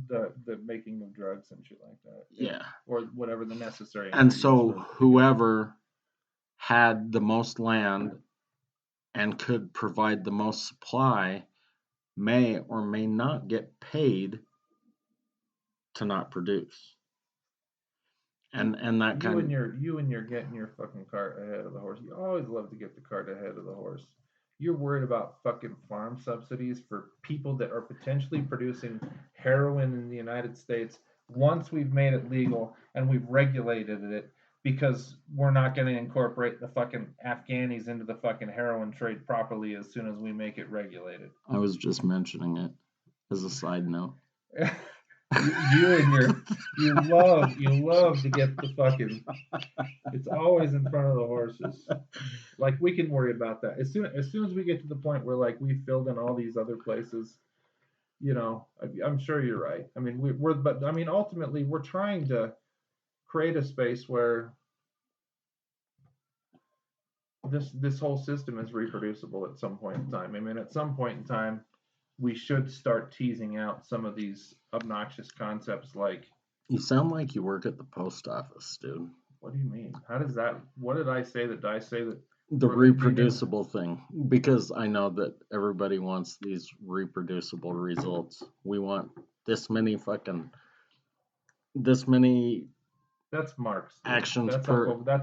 the making of drugs and shit like that. Yeah. Or whatever the necessary. And so whoever had the most land and could provide the most supply may or may not get paid to not produce. And that kind of you and you're getting your fucking cart ahead of the horse. You always love to get the cart ahead of the horse. You're worried about fucking farm subsidies for people that are potentially producing heroin in the United States once we've made it legal and we've regulated it, because we're not going to incorporate the fucking Afghanis into the fucking heroin trade properly as soon as we make it regulated. I was just mentioning it as a side note. You love to get the fucking, it's always in front of the horses. Like, we can worry about that as soon as we get to the point where like we filled in all these other places. I'm sure you're right. I mean, ultimately we're trying to create a space where this whole system is reproducible at some point in time. I mean, at some point in time, we should start teasing out some of these obnoxious concepts like... You sound like you work at the post office, dude. What do you mean? How does that... What did I say that... Did I say that... The reproducible thing. Because I know that everybody wants these reproducible results. We want this many... That's Marx. Actions that's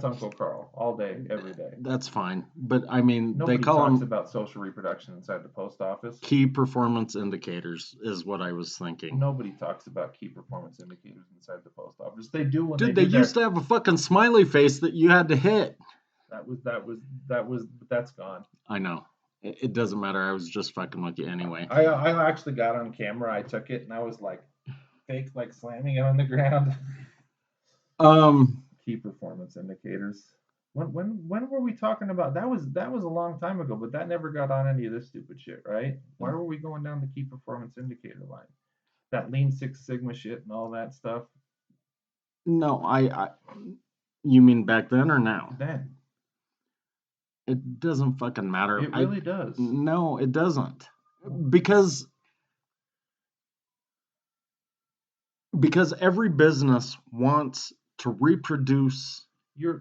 Uncle Carl. All day, every day. That's fine. But I mean, Nobody they call talks them about social reproduction inside the post office. Key performance indicators is what I was thinking. Nobody talks about key performance indicators inside the post office. They do when they used to have a fucking smiley face that you had to hit. That's gone. I know. It doesn't matter. I was just fucking with you anyway. I actually got on camera. I took it and I was like fake, like slamming it on the ground. Key performance indicators. When were we talking about that? Was a long time ago, but that never got on any of this stupid shit, right? Why were we going down the key performance indicator line? That Lean Six Sigma shit and all that stuff. No, I you mean back then or now? Then It doesn't fucking matter. it really does. No, it doesn't. Because every business wants to reproduce. You're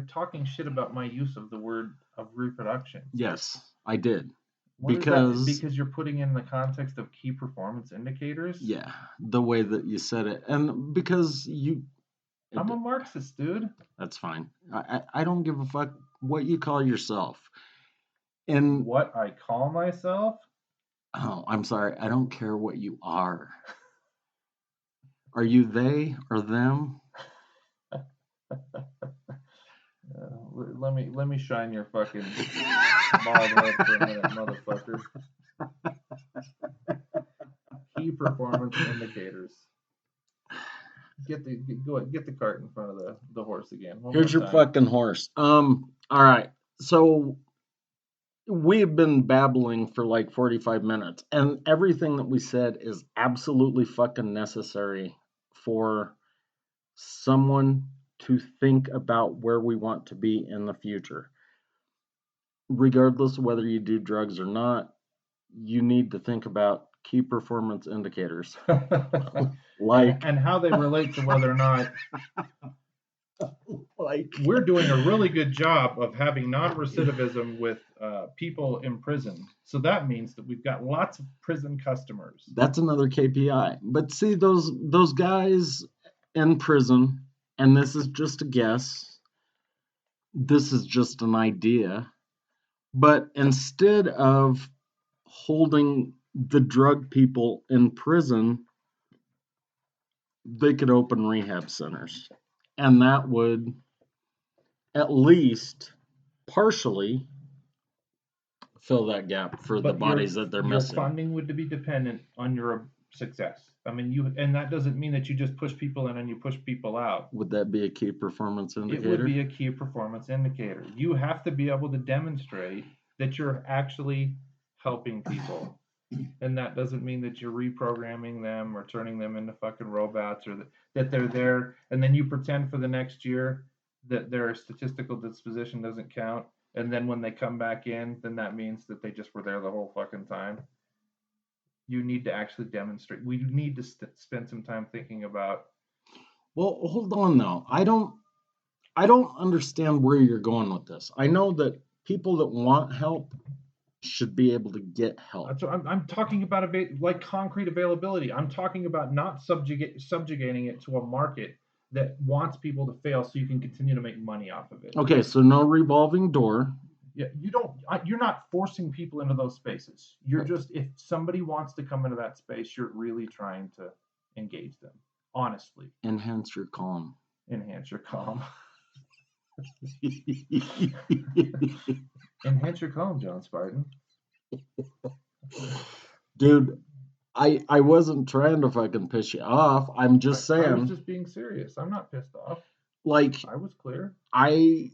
talking shit about my use of the word of reproduction. Yes, I did. What because is that? Because you're putting in the context of key performance indicators. Yeah, the way that you said it, and because I'm a Marxist, dude. That's fine. I don't give a fuck what you call yourself. And what I call myself? Oh, I'm sorry. I don't care what you are. Are you they or them? Let me shine your fucking bald head for a minute, motherfucker. Key performance indicators. Get the cart in front of the horse again. Here's your fucking horse. All right. So we've been babbling for like 45 minutes, and everything that we said is absolutely fucking necessary for someone to think about where we want to be in the future. Regardless of whether you do drugs or not, you need to think about key performance indicators. and how they relate to whether or not we're doing a really good job of having non-recidivism with people in prison. So that means that we've got lots of prison customers. That's another KPI. But see, those guys in prison, and this is just a guess, this is just an idea, but instead of holding the drug people in prison, they could open rehab centers. And that would at least partially fill that gap for the bodies that they're missing. Your funding would be dependent on your success. I mean, and that doesn't mean that you just push people in and you push people out. Would that be a key performance indicator? It would be a key performance indicator. You have to be able to demonstrate that you're actually helping people. And that doesn't mean that you're reprogramming them or turning them into fucking robots, or that they're there and then you pretend for the next year that their statistical disposition doesn't count. And then when they come back in, then that means that they just were there the whole fucking time. You need to actually demonstrate. We need to spend some time thinking about. Well, hold on though. I don't understand where you're going with this. I know that people that want help should be able to get help. That's what I'm talking about, like concrete availability. I'm talking about not subjugating it to a market that wants people to fail so you can continue to make money off of it. Okay, so no revolving door. Yeah, you're not forcing people into those spaces. You're just, if somebody wants to come into that space, you're really trying to engage them, honestly. Enhance your calm. Enhance your calm. Enhance your calm, John Spartan. Dude, I wasn't trying to fucking piss you off. I'm just saying. I was just being serious. I'm not pissed off. Like, I was clear. I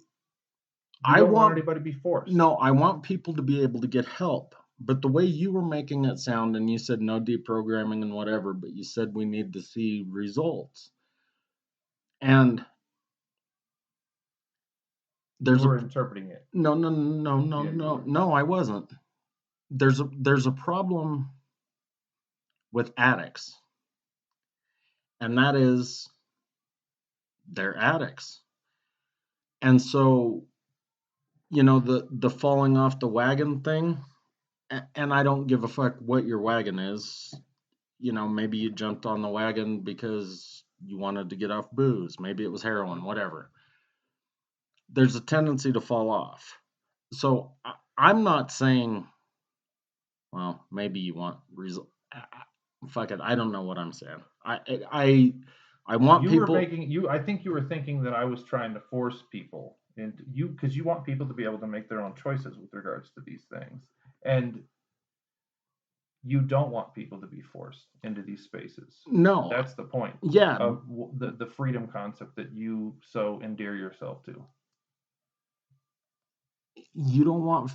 don't want anybody to be forced. No, I want people to be able to get help. But the way you were making it sound, and you said no deprogramming and whatever, but you said we need to see results. And you were interpreting it. No, I wasn't. There's a problem with addicts. And that is they're addicts. And so, you know, the falling off the wagon thing, and I don't give a fuck what your wagon is. You know, maybe you jumped on the wagon because you wanted to get off booze. Maybe it was heroin, whatever. There's a tendency to fall off. So I'm not saying, well, maybe you want fuck it. I don't know what I'm saying. I want people. I think you were thinking that I was trying to force people, and because you want people to be able to make their own choices with regards to these things. And you don't want people to be forced into these spaces. No. That's the point Yeah. of the freedom concept that you so endear yourself to. You don't want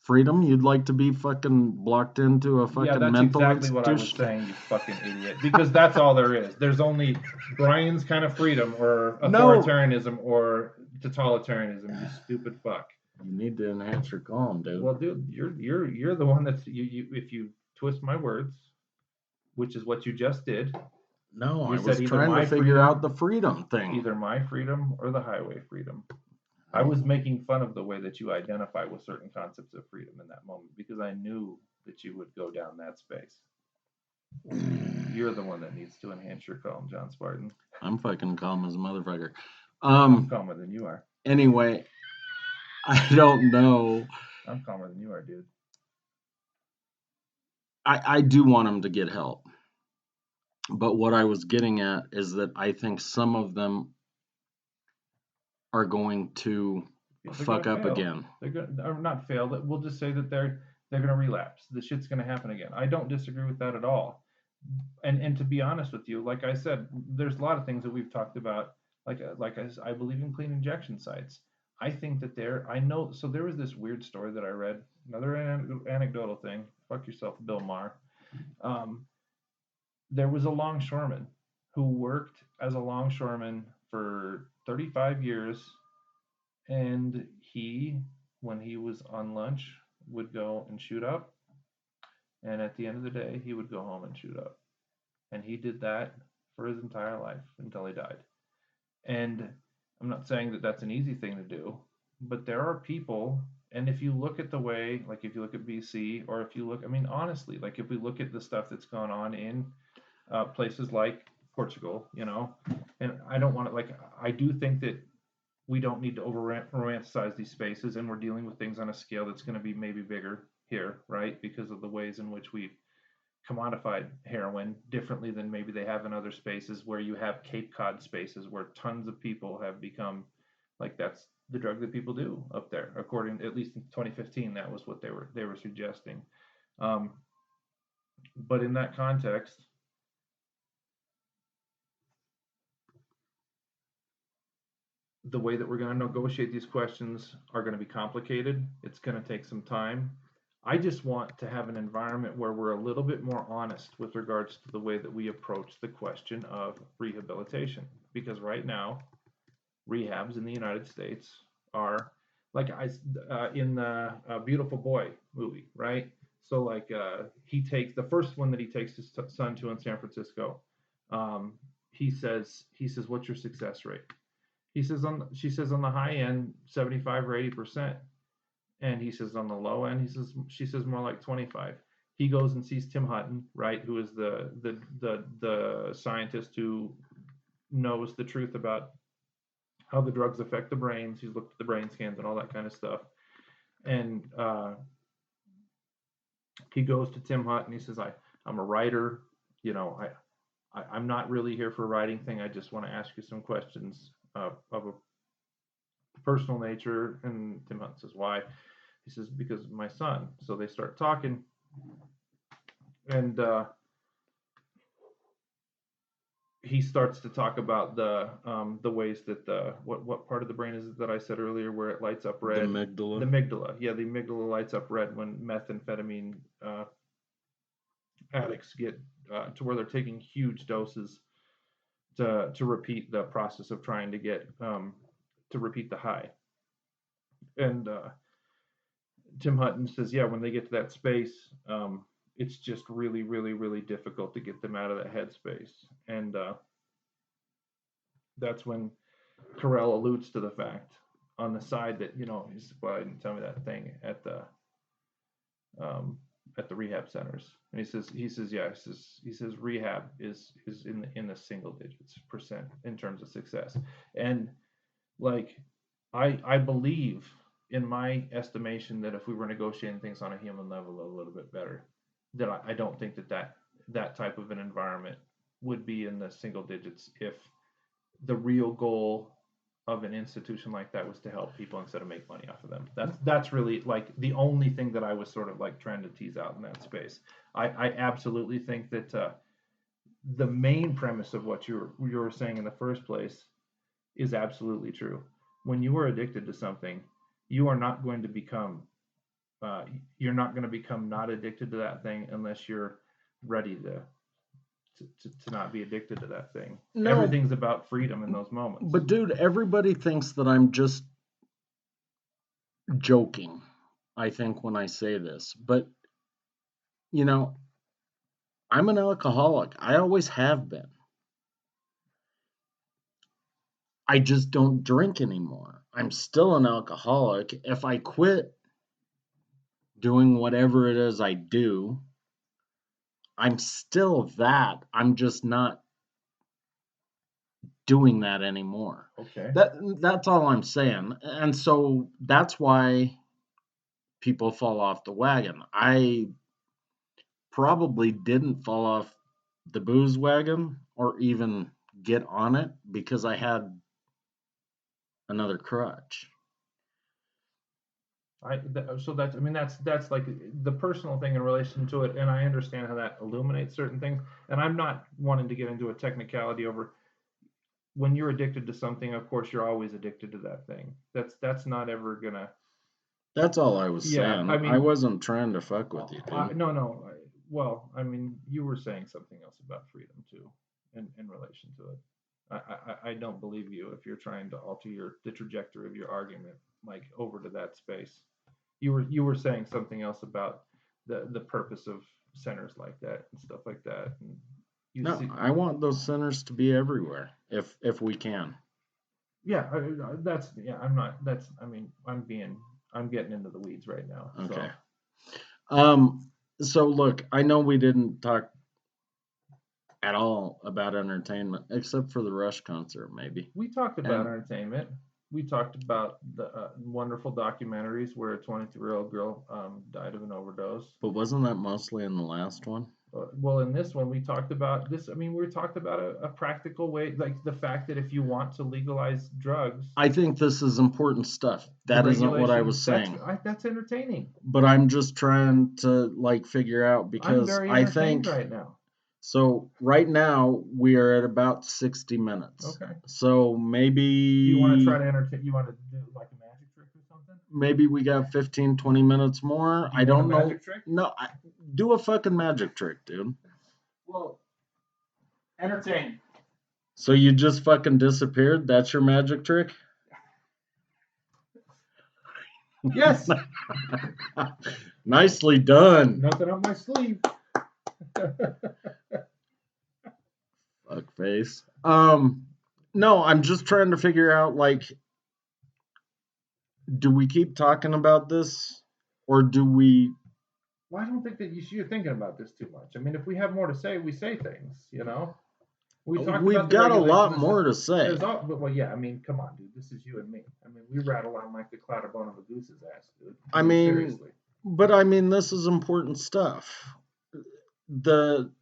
freedom. You'd like to be fucking blocked into a fucking that's mental exactly what I was institution. saying, you fucking idiot. Because that's all there is. There's only Brian's kind of freedom or No. authoritarianism or totalitarianism. You stupid fuck. You need to enhance your calm, dude. Well, dude, you're the one that's you if you twist my words, which is what you just did. No, You I said was either trying my to figure freedom- out the freedom thing. Either my freedom or the highway freedom. I was making fun of the way that you identify with certain concepts of freedom in that moment because I knew that you would go down that space. You're the one that needs to enhance your calm, John Spartan. I'm fucking calm as a motherfucker. I'm calmer than you are. Anyway, I don't know. I'm calmer than you are, dude. I do want them to get help. But what I was getting at is that I think some of them are going to fuck up again. They're going to not fail. We'll just say that they're going to relapse. The shit's going to happen again. I don't disagree with that at all. And to be honest with you, like I said, there's a lot of things that we've talked about. I believe in clean injection sites. I think that I know. So there was this weird story that I read. Another anecdotal thing. Fuck yourself, Bill Maher. There was a longshoreman who worked as a longshoreman for 35 years, and when he was on lunch, would go and shoot up, and at the end of the day, he would go home and shoot up, and he did that for his entire life until he died. And I'm not saying that that's an easy thing to do, but there are people, and if you look at the way, like if you look at BC, or if you look, I mean, honestly, like if we look at the stuff that's gone on in places like Portugal, and I don't want to, I do think that we don't need to romanticize these spaces, and we're dealing with things on a scale that's going to be maybe bigger here, right? Because of the ways in which we've commodified heroin differently than maybe they have in other spaces where you have Cape Cod spaces where tons of people have become like that's the drug that people do up there. According, at least in 2015, that was what they were suggesting. But in that context, the way that we're going to negotiate these questions are going to be complicated. It's going to take some time. I just want to have an environment where we're a little bit more honest with regards to the way that we approach the question of rehabilitation. Because right now, rehabs in the United States are like in the Beautiful Boy movie, right? So he takes the first one that he takes his son to in San Francisco. He says, "What's your success rate?" She says on the high end, 75 or 80%. And he says on the low end, she says more like 25. He goes and sees Tim Hutton, right, who is the scientist who knows the truth about how the drugs affect the brains. He's looked at the brain scans and all that kind of stuff. And he goes to Tim Hutton. He says, I'm a writer. I'm not really here for a writing thing. I just want to ask you some questions of a personal nature. And Tim Hutton says, why? He says, because of my son. So they start talking, and he starts to talk about the ways that what part of the brain is it that I said earlier where it lights up red? The amygdala. The amygdala. Yeah, the amygdala lights up red when methamphetamine addicts get to where they're taking huge doses to repeat the process of trying to get to repeat the high. And Tim Hutton says, yeah, when they get to that space, it's just really, really, really difficult to get them out of that headspace. And that's when R.O.L.L alludes to the fact on the side that, he's, well, didn't tell me that thing at the rehab centers. And he says, yeah, he says rehab is in the single digits percent in terms of success. And I believe, in my estimation, that if we were negotiating things on a human level a little bit better, that I don't think that type of an environment would be in the single digits if the real goal of an institution like that was to help people instead of make money off of them. That's really like the only thing that I was sort of like trying to tease out in that space. I absolutely think that the main premise of what you were saying in the first place is absolutely true. When you are addicted to something, you are not going to become uh, you're not going to become not addicted to that thing unless you're ready to not be addicted to that thing. No, Everything's about freedom in those moments. but dude, everybody thinks that I'm just joking, I think, when I say this. But, you know, I'm an alcoholic. I always have been. I just don't drink anymore. I'm still an alcoholic. If I quit doing whatever it is I do, I'm still that. I'm just not doing that anymore. Okay. That's all I'm saying. And so that's why people fall off the wagon. I probably didn't fall off the booze wagon or even get on it because I had another crutch. So that's, I mean, that's like the personal thing in relation to it, and I understand how that illuminates certain things. And I'm not wanting to get into a technicality over when you're addicted to something. Of course, you're always addicted to that thing. That's not ever gonna. That's all I was Yeah, saying. I I mean, wasn't trying to fuck with you, dude. no, no. Well, I mean, you were saying something else about freedom too, in relation to it. I don't believe you if you're trying to alter the trajectory of your argument like over to that space. You were saying something else about the purpose of centers like that and stuff like that. And you No, see, I want those centers to be everywhere if we can. yeah, that's yeah. I'm not. That's I mean, I'm getting into the weeds right now. Okay. So So look, I know we didn't talk at all about entertainment except for the Rush concert, maybe. we talked about And entertainment. We talked about the wonderful documentaries where a 23-year-old girl died of an overdose. but wasn't that mostly in the last one? Well, in this one, we talked about this. I mean, we talked about a practical way, like the fact that if you want to legalize drugs, I think this is important stuff. the That isn't what I regulation, was saying. that's entertaining. But I'm just trying to like figure out I'm because very I entertained think right now. so right now we are at about 60 minutes. Okay. So Do you want to try maybe to entertain? You want to do like a magic trick or something? maybe we got 15, 20 minutes more. Do I you want a don't know. magic trick? No, do a fucking magic trick, dude. Well, entertain. So you just fucking disappeared? That's your magic trick? Yes. Nicely done. Nothing up my sleeve. Fuck face. No, I'm just trying to figure out like do we keep talking about this or do we Well, I don't think that you're thinking about this too much. I mean, if we have more to say, we say things. We talked we've about the got a regulation lot and more stuff. to say. There's all, but well, yeah. I mean, come on, dude. This is you and me. I mean, we rattle on like the clapperbone of a goose's ass, dude. I mean, seriously. but I mean this is important stuff. The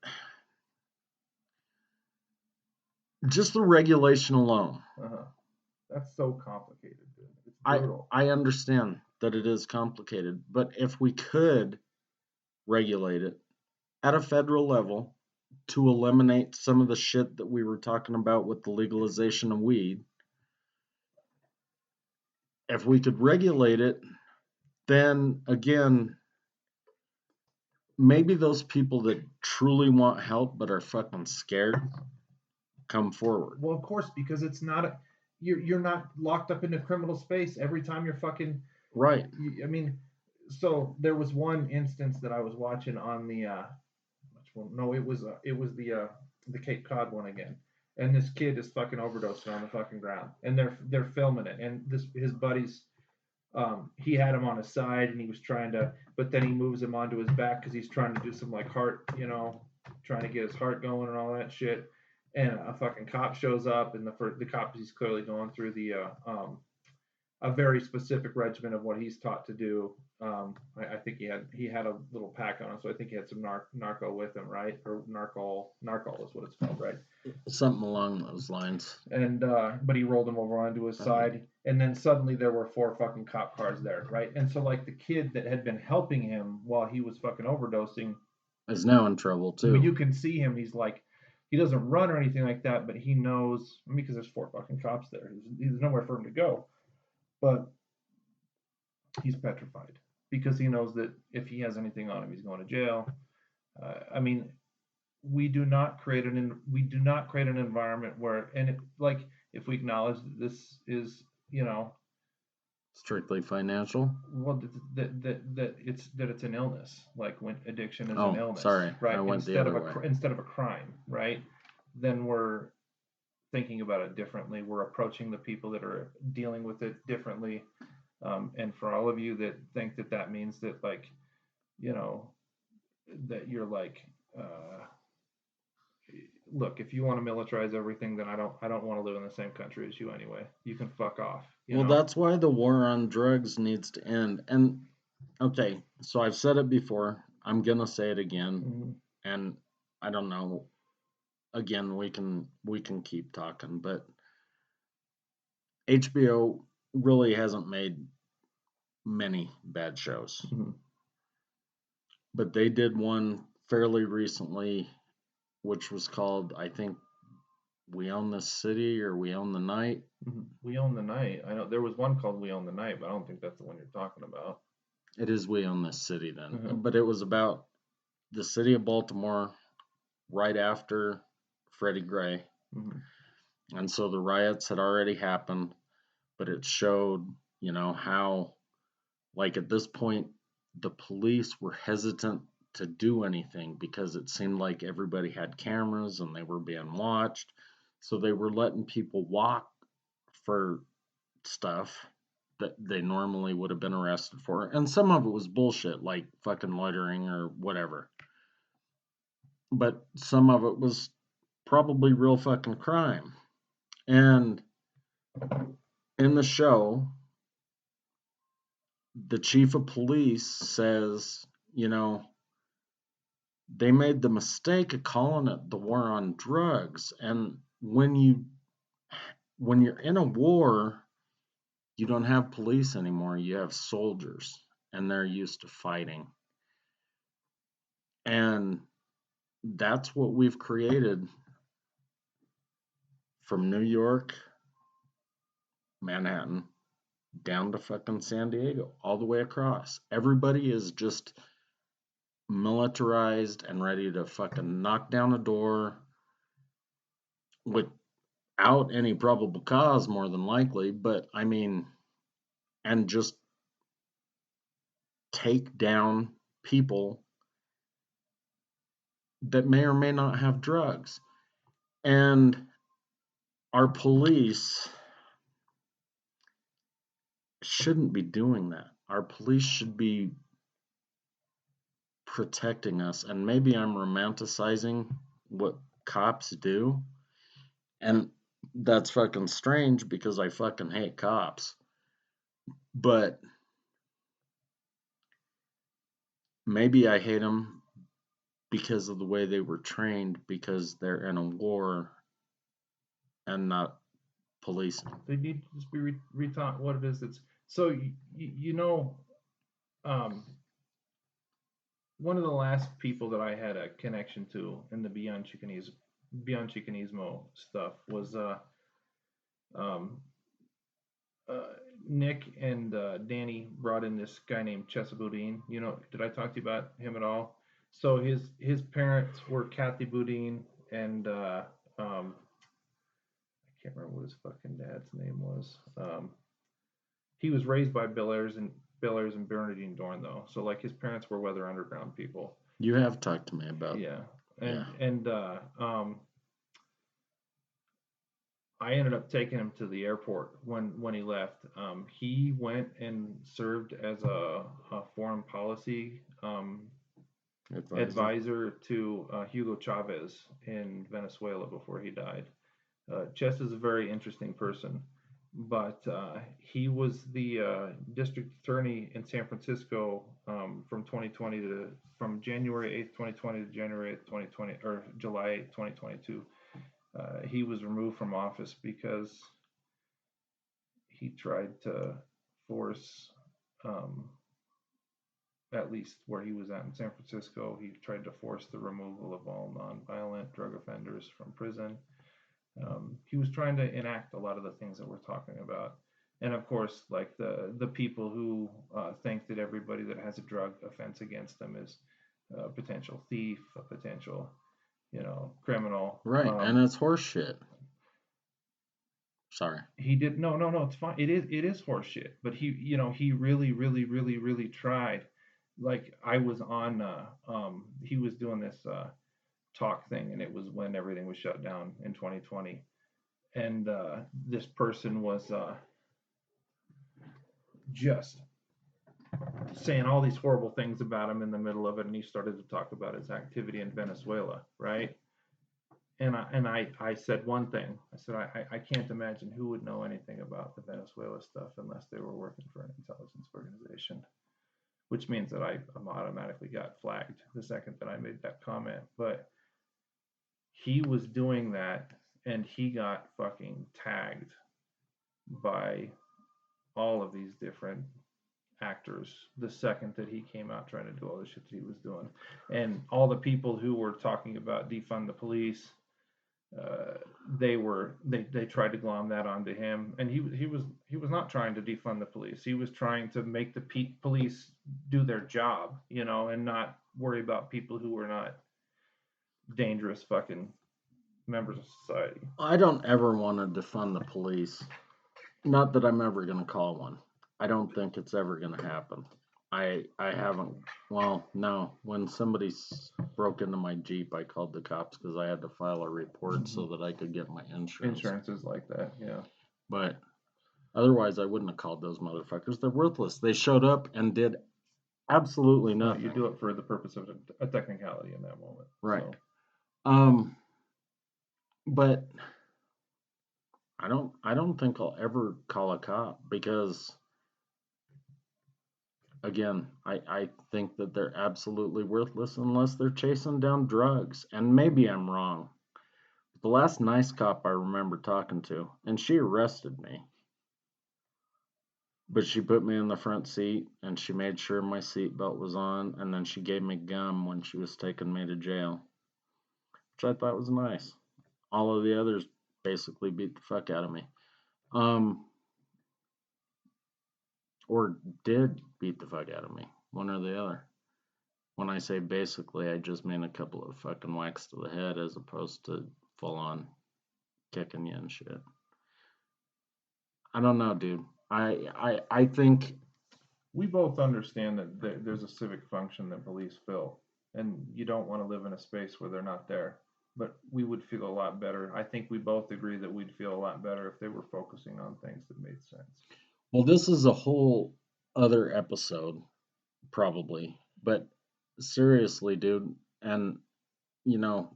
just the regulation alone. Uh-huh. That's so complicated, dude. It's I brutal. I understand that it is complicated, but if we could regulate it at a federal level to eliminate some of the shit that we were talking about with the legalization of weed, if we could regulate it, then again, maybe those people that truly want help but are fucking scared come forward. Well, of course, because it's not you're not locked up in a criminal space every time you're fucking Right. I mean, so there was one instance that I was watching on the which one? No, it was the Cape Cod one again. And this kid is fucking overdosing on the fucking ground, and they're filming it. And this his buddies, he had him on his side, and he was trying to, but then he moves him onto his back because he's trying to do some like heart, trying to get his heart going and all that shit. And a fucking cop shows up, and the cop is clearly going through the a very specific regimen of what he's taught to do I think he had a little pack on him, so I think he had some narco with him, right? Or narco is what it's called, right? Something along those lines. And but he rolled him over onto his side, and then suddenly there were 4 fucking cop cars there, right? And so like the kid that had been helping him while he was fucking overdosing is now in trouble too. But you can see him. He's like, he doesn't run or anything like that, but he knows because there's 4 fucking cops there. There's nowhere for him to go, but he's petrified because he knows that if he has anything on him, he's going to jail. I mean, we do not create an environment where, and like if we acknowledge that this is, strictly financial. well, that it's an illness, like when addiction is an illness, sorry, right? I went the other way. Instead of a crime, right? Then we're thinking about it differently. We're approaching the people that are dealing with it differently. And for all of you that think that that means that, like, you know, that you're like, look, if you want to militarize everything, then I don't want to live in the same country as you anyway. You can fuck off. Well, that's why the war on drugs needs to end. And okay, so I've said it before. I'm gonna say it again. Mm-hmm. And I don't know. Again, we can keep talking, but HBO really hasn't made many bad shows. Mm-hmm. But they did one fairly recently, which was called, I think, We Own the City or We Own the Night. Mm-hmm. We Own the Night. I know there was one called We Own the Night, but I don't think that's the one you're talking about. It is We Own the City then. Mm-hmm. But it was about the city of Baltimore right after Freddie Gray. Mm-hmm. And so the riots had already happened, but it showed, how, like at this point, the police were hesitant to do anything because it seemed like everybody had cameras and they were being watched. So they were letting people walk for stuff that they normally would have been arrested for. And some of it was bullshit, like fucking loitering or whatever. But some of it was probably real fucking crime. And in the show, the chief of police says, they made the mistake of calling it the war on drugs. And when you're in a war, you don't have police anymore. You have soldiers, and they're used to fighting. And that's what we've created from New York, Manhattan, down to fucking San Diego, all the way across. Everybody is just militarized and ready to fucking knock down a door without any probable cause, more than likely. But I mean, and just take down people that may or may not have drugs. And our police shouldn't be doing that. Our police should be protecting us. And maybe I'm romanticizing what cops do. And that's fucking strange because I fucking hate cops. But maybe I hate them because of the way they were trained, because they're in a war and not policing. They need to just be retaught what it is. That's so one of the last people that I had a connection to in the Beyond Chicanismo stuff was um, Nick and Danny brought in this guy named Chesa Boudin. Did I talk to you about him at all? So his parents were Kathy Boudin and I can't remember what his fucking dad's name was. He was raised by Billers and Bernadine Dorn though. So like his parents were Weather Underground people. You have talked to me about. Yeah. And I ended up taking him to the airport when he left. He went and served as a foreign policy advisor to Hugo Chavez in Venezuela before he died. Chess is a very interesting person, but he was the district attorney in San Francisco from 2020 to from January 8th, 2020 to January 8th, 2020 or July 8th, 2022. He was removed from office because he tried to force, um, at least where he was at in San Francisco, he tried to force the removal of all nonviolent drug offenders from prison. He was trying to enact a lot of the things that we're talking about. And of course, like the people who think that everybody that has a drug offense against them is a potential thief, a potential, criminal. Right, and it's horseshit. Sorry. He did no, it's fine. It is horseshit. But he really, really, really, really tried. Like I was on, he was doing this talk thing, and it was when everything was shut down in 2020, and this person was just saying all these horrible things about him in the middle of it, and he started to talk about his activity in Venezuela, right? And I said one thing. I said I can't imagine who would know anything about the Venezuela stuff unless they were working for an intelligence organization, which means that I automatically got flagged the second that I made that comment. But he was doing that, and he got fucking tagged by all of these different actors the second that he came out trying to do all the shit that he was doing. And all the people who were talking about defund the police, uh, they tried to glom that onto him, and he was not trying to defund the police. He was trying to make the police do their job, and not worry about people who were not dangerous fucking members of society. I don't ever want to defund the police. Not that I'm ever going to call one. I don't think it's ever going to happen. I haven't. Well, no. When somebody broke into my Jeep, I called the cops because I had to file a report so that I could get my insurance. Insurance is like that, yeah. But otherwise, I wouldn't have called those motherfuckers. They're worthless. They showed up and did absolutely No, nothing. you do it for the purpose of a technicality in that moment. Right. So. But I don't think I'll ever call a cop because again, I think that they're absolutely worthless unless they're chasing down drugs. And maybe I'm wrong. The last nice cop I remember talking to, and she arrested me. But she put me in the front seat and she made sure my seatbelt was on, and then she gave me gum when she was taking me to jail, which I thought was nice. All of the others basically beat the fuck out of me. Or did beat the fuck out of me, one or the other. When I say basically, I just mean a couple of fucking whacks to the head as opposed to full on kicking you and shit. I don't know, dude. I think We both understand that there's a civic function that police fill, and you don't want to live in a space where they're not there. But we would feel a lot better. I think we both agree that we'd feel a lot better if they were focusing on things that made sense. well, this is a whole other episode, probably. But seriously, dude, and you know,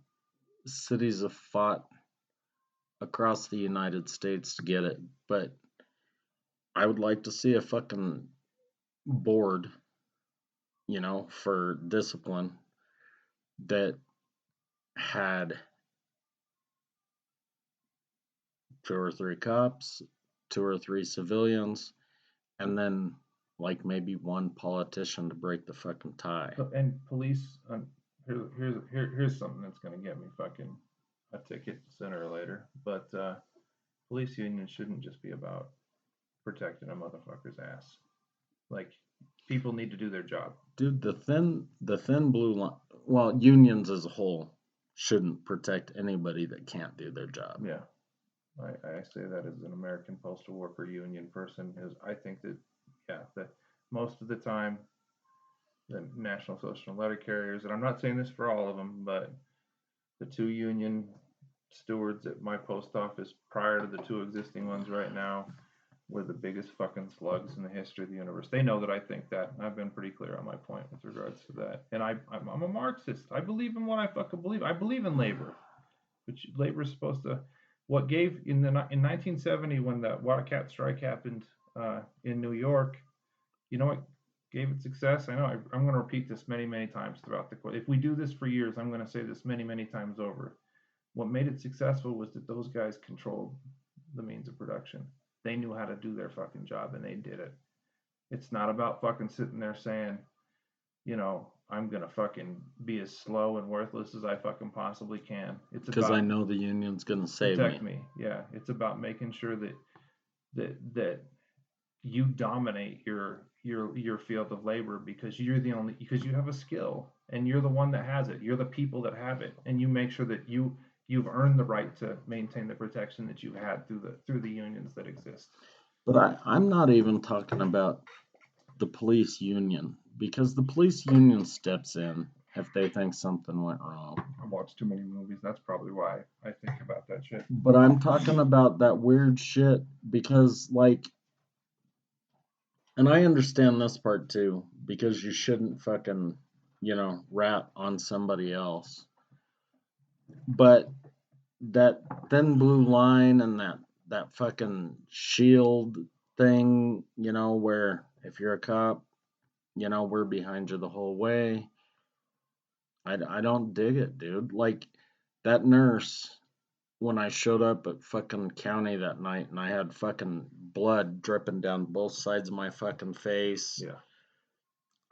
cities have fought across the United States to get it, but I would like to see a fucking board, for discipline that had two or three cops, two or three civilians, and then like maybe one politician to break the fucking tie. And police, here's something that's gonna get me fucking a ticket sooner or later. But police unions shouldn't just be about protecting a motherfucker's ass. Like, people need to do their job. Dude, the thin blue line. Well, unions as a whole shouldn't protect anybody that can't do their job. Yeah, I say that as an American postal worker union person. Is I think that, yeah, that most of the time the National Social Letter Carriers, and I'm not saying this for all of them, but the two union stewards at my post office prior to the two existing ones right now were the biggest fucking slugs in the history of the universe. They know that I think that. And I've been pretty clear on my point with regards to that. And I'm a Marxist. I believe in what I fucking believe. I believe in labor, which labor is supposed to What gave in 1970 when the Wildcat strike happened in New York, you know what gave it success? I know I'm going to repeat this many times throughout the. If we do this for years, I'm going to say this many times over. What made it successful was that those guys controlled the means of production. They knew how to do their fucking job and they did it. It's not about fucking sitting there saying, I'm gonna fucking be as slow and worthless as I fucking possibly can. It's Because I about know the union's gonna save protect me. me. Yeah, it's about making sure that you dominate your field of labor because because you have a skill and you're the one that has it. You're the people that have it, and you make sure that you've earned the right to maintain the protection that you've had through the unions that exist. But I'm not even talking about the police union, because the police union steps in if they think something went wrong. I watched too many movies. That's probably why I think about that shit. But I'm talking about that weird shit because, like, and I understand this part too, because you shouldn't fucking, rat on somebody else. But that thin blue line and that fucking shield thing, where if you're a cop, we're behind you the whole way. I don't dig it, dude. Like that nurse, when I showed up at fucking county that night and I had fucking blood dripping down both sides of my fucking face. Yeah.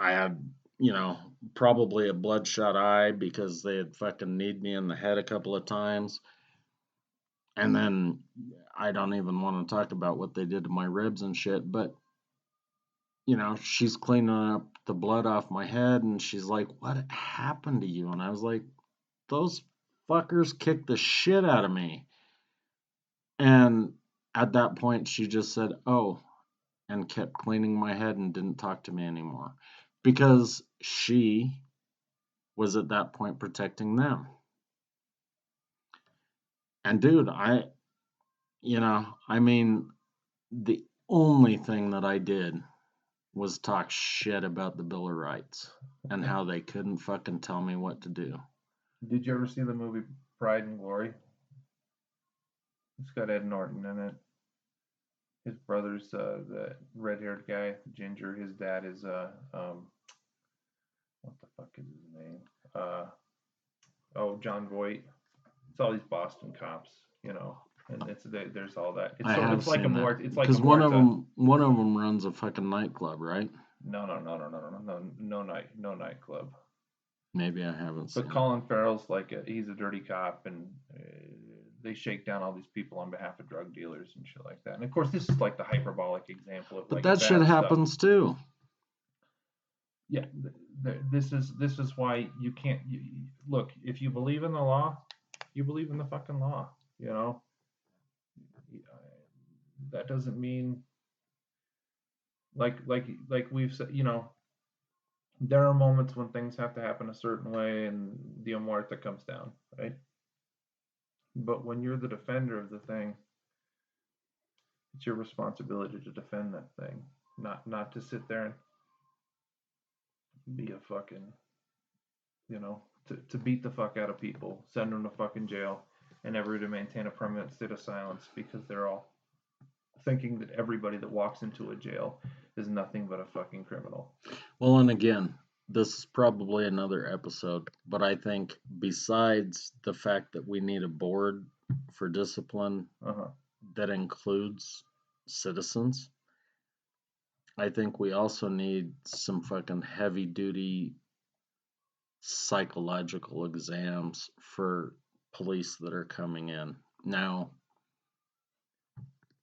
I had, probably a bloodshot eye because they had fucking kneed me in the head a couple of times. And then I don't even want to talk about what they did to my ribs and shit, but she's cleaning up the blood off my head and she's like, "What happened to you?" And I was like, "Those fuckers kicked the shit out of me." And at that point, she just said, "Oh," and kept cleaning my head and didn't talk to me anymore because she was at that point protecting them. And dude, I mean, the only thing that I did was talk shit about the Bill of Rights and how they couldn't fucking tell me what to do. Did you ever see the movie Pride and Glory? It's got Ed Norton in it. His brother's the red-haired guy, Ginger. His dad is what the fuck is his name? John Voight. It's all these Boston cops, and there's all that. I have it's like seen that it's like because a one of Morta. them runs a fucking nightclub, right? No nightclub. Maybe I haven't seen But it. Colin Farrell's he's a dirty cop, and they shake down all these people on behalf of drug dealers and shit like that. And of course, this is like the hyperbolic example of But like that shit bad stuff. happens too. Yeah, this is why you can't look. If you believe in the law, you believe in the fucking law. That doesn't mean like we've said. There are moments when things have to happen a certain way, and the omerta comes down, right? But when you're the defender of the thing, it's your responsibility to defend that thing, not to sit there and be a fucking, to beat the fuck out of people, send them to fucking jail, and ever to maintain a permanent state of silence because they're all thinking that everybody that walks into a jail is nothing but a fucking criminal. Well, and again, this is probably another episode, but I think besides the fact that we need a board for discipline that includes citizens, I think we also need some fucking heavy duty psychological exams for police that are coming in. Now,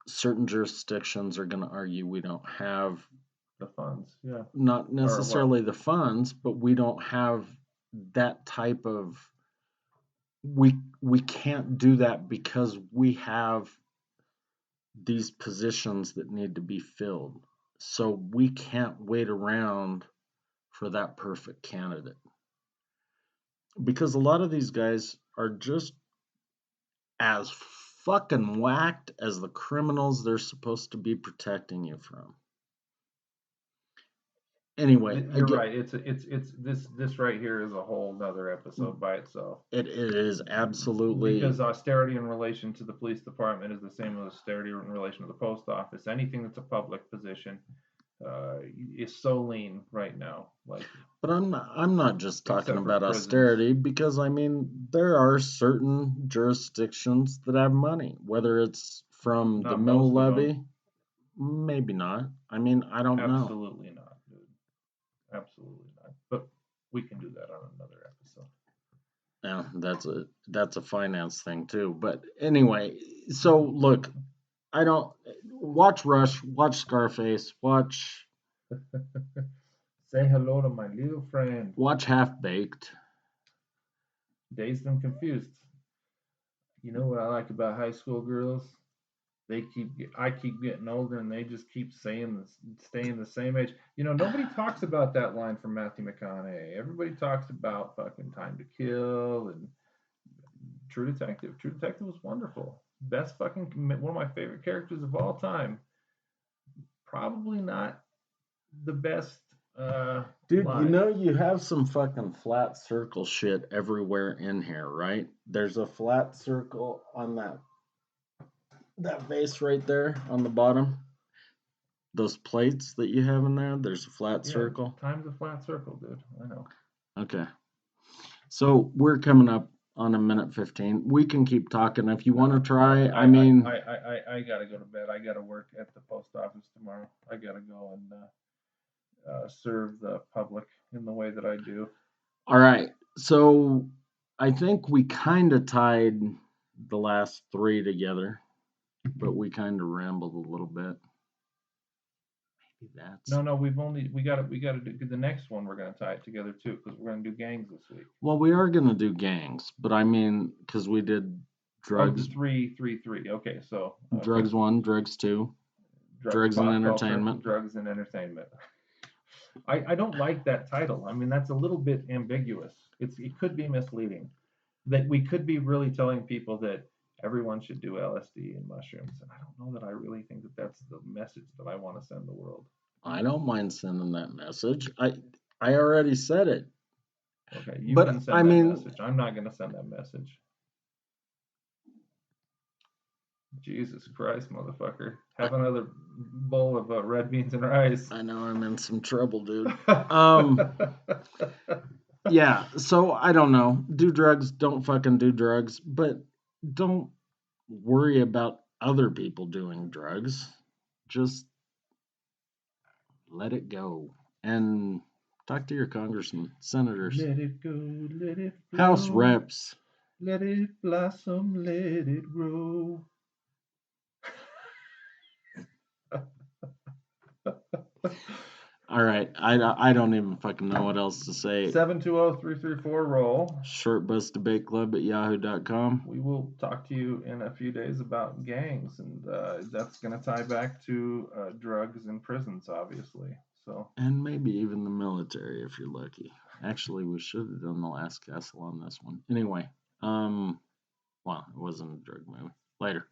certain jurisdictions are going to argue we don't have the funds, yeah. Not necessarily the funds, but we don't have that type of we can't do that because we have these positions that need to be filled. So we can't wait around for that perfect candidate. Because a lot of these guys are just as fucking whacked as the criminals they're supposed to be protecting you from. Anyway, You're right. It's this right here is a whole nother episode by itself. it is absolutely Because austerity in relation to the police department is the same as austerity in relation to the post office. Anything that's a public position is so lean right now. Like, But I'm not just talking except for about prisons. austerity because I mean there are certain jurisdictions that have money, whether it's from the Not mill most of them. levy, maybe not. I mean, I don't know. Absolutely not, dude. Absolutely not. But we can do that on another episode. Yeah, that's a finance thing too. But anyway, so look, I don't watch Rush, watch Scarface, Say hello to my little friend. watch Half Baked. Dazed and confused. You know what I like about high school girls? I keep getting older, and they just keep saying this, staying the same age. You know, nobody talks about that line from Matthew McConaughey. Everybody talks about fucking Time to Kill and True Detective. True Detective was wonderful. Best fucking one of my favorite characters of all time. Probably not the best. Dude, you Line. know you have some fucking flat circle shit everywhere in here, right? There's a flat circle on that vase right there on the bottom. Those plates that you have in there, there's a flat circle. Time's a flat circle, dude. I know. Okay. So we're coming up on a minute 15. We can keep talking if you want to try. I mean, I gotta go to bed. I gotta work at the post office tomorrow. I gotta go and serve the public in the way that I do. all right. So I think we kind of tied the last three together, but we kind of rambled a little bit. Maybe that's No. We gotta do the next one. We're gonna tie it together too because we're gonna do gangs this week. well, we are gonna do gangs, but I mean, because we did drugs, three. Okay, so drugs 1, drugs 2, drugs and entertainment. drugs and entertainment. I don't like that title. I mean, that's a little bit ambiguous. It could be misleading. That we could be really telling people that everyone should do LSD and mushrooms, and I don't know that I really think that that's the message that I want to send the world. I don't mind sending that message. I already said it. Okay, you But, can send I that mean- message. I'm not going to send that message. Jesus Christ, motherfucker! Have another bowl of red beans and rice. I know I'm in some trouble, dude. Yeah, so I don't know. Do drugs, don't fucking do drugs, but don't worry about other people doing drugs. Just let it go and talk to your congressmen, senators, Let it go, let it flow. House reps. Let it blossom, let it grow. All right, I don't even fucking know what else to say. 720-334-ROLL. Shortbusdebateclub at yahoo.com. We will talk to you in a few days about gangs, and that's going to tie back to drugs and prisons, obviously. So, and maybe even the military if you're lucky. Actually, we should have done the last castle on this one. Anyway, well, it wasn't a drug movie. Later.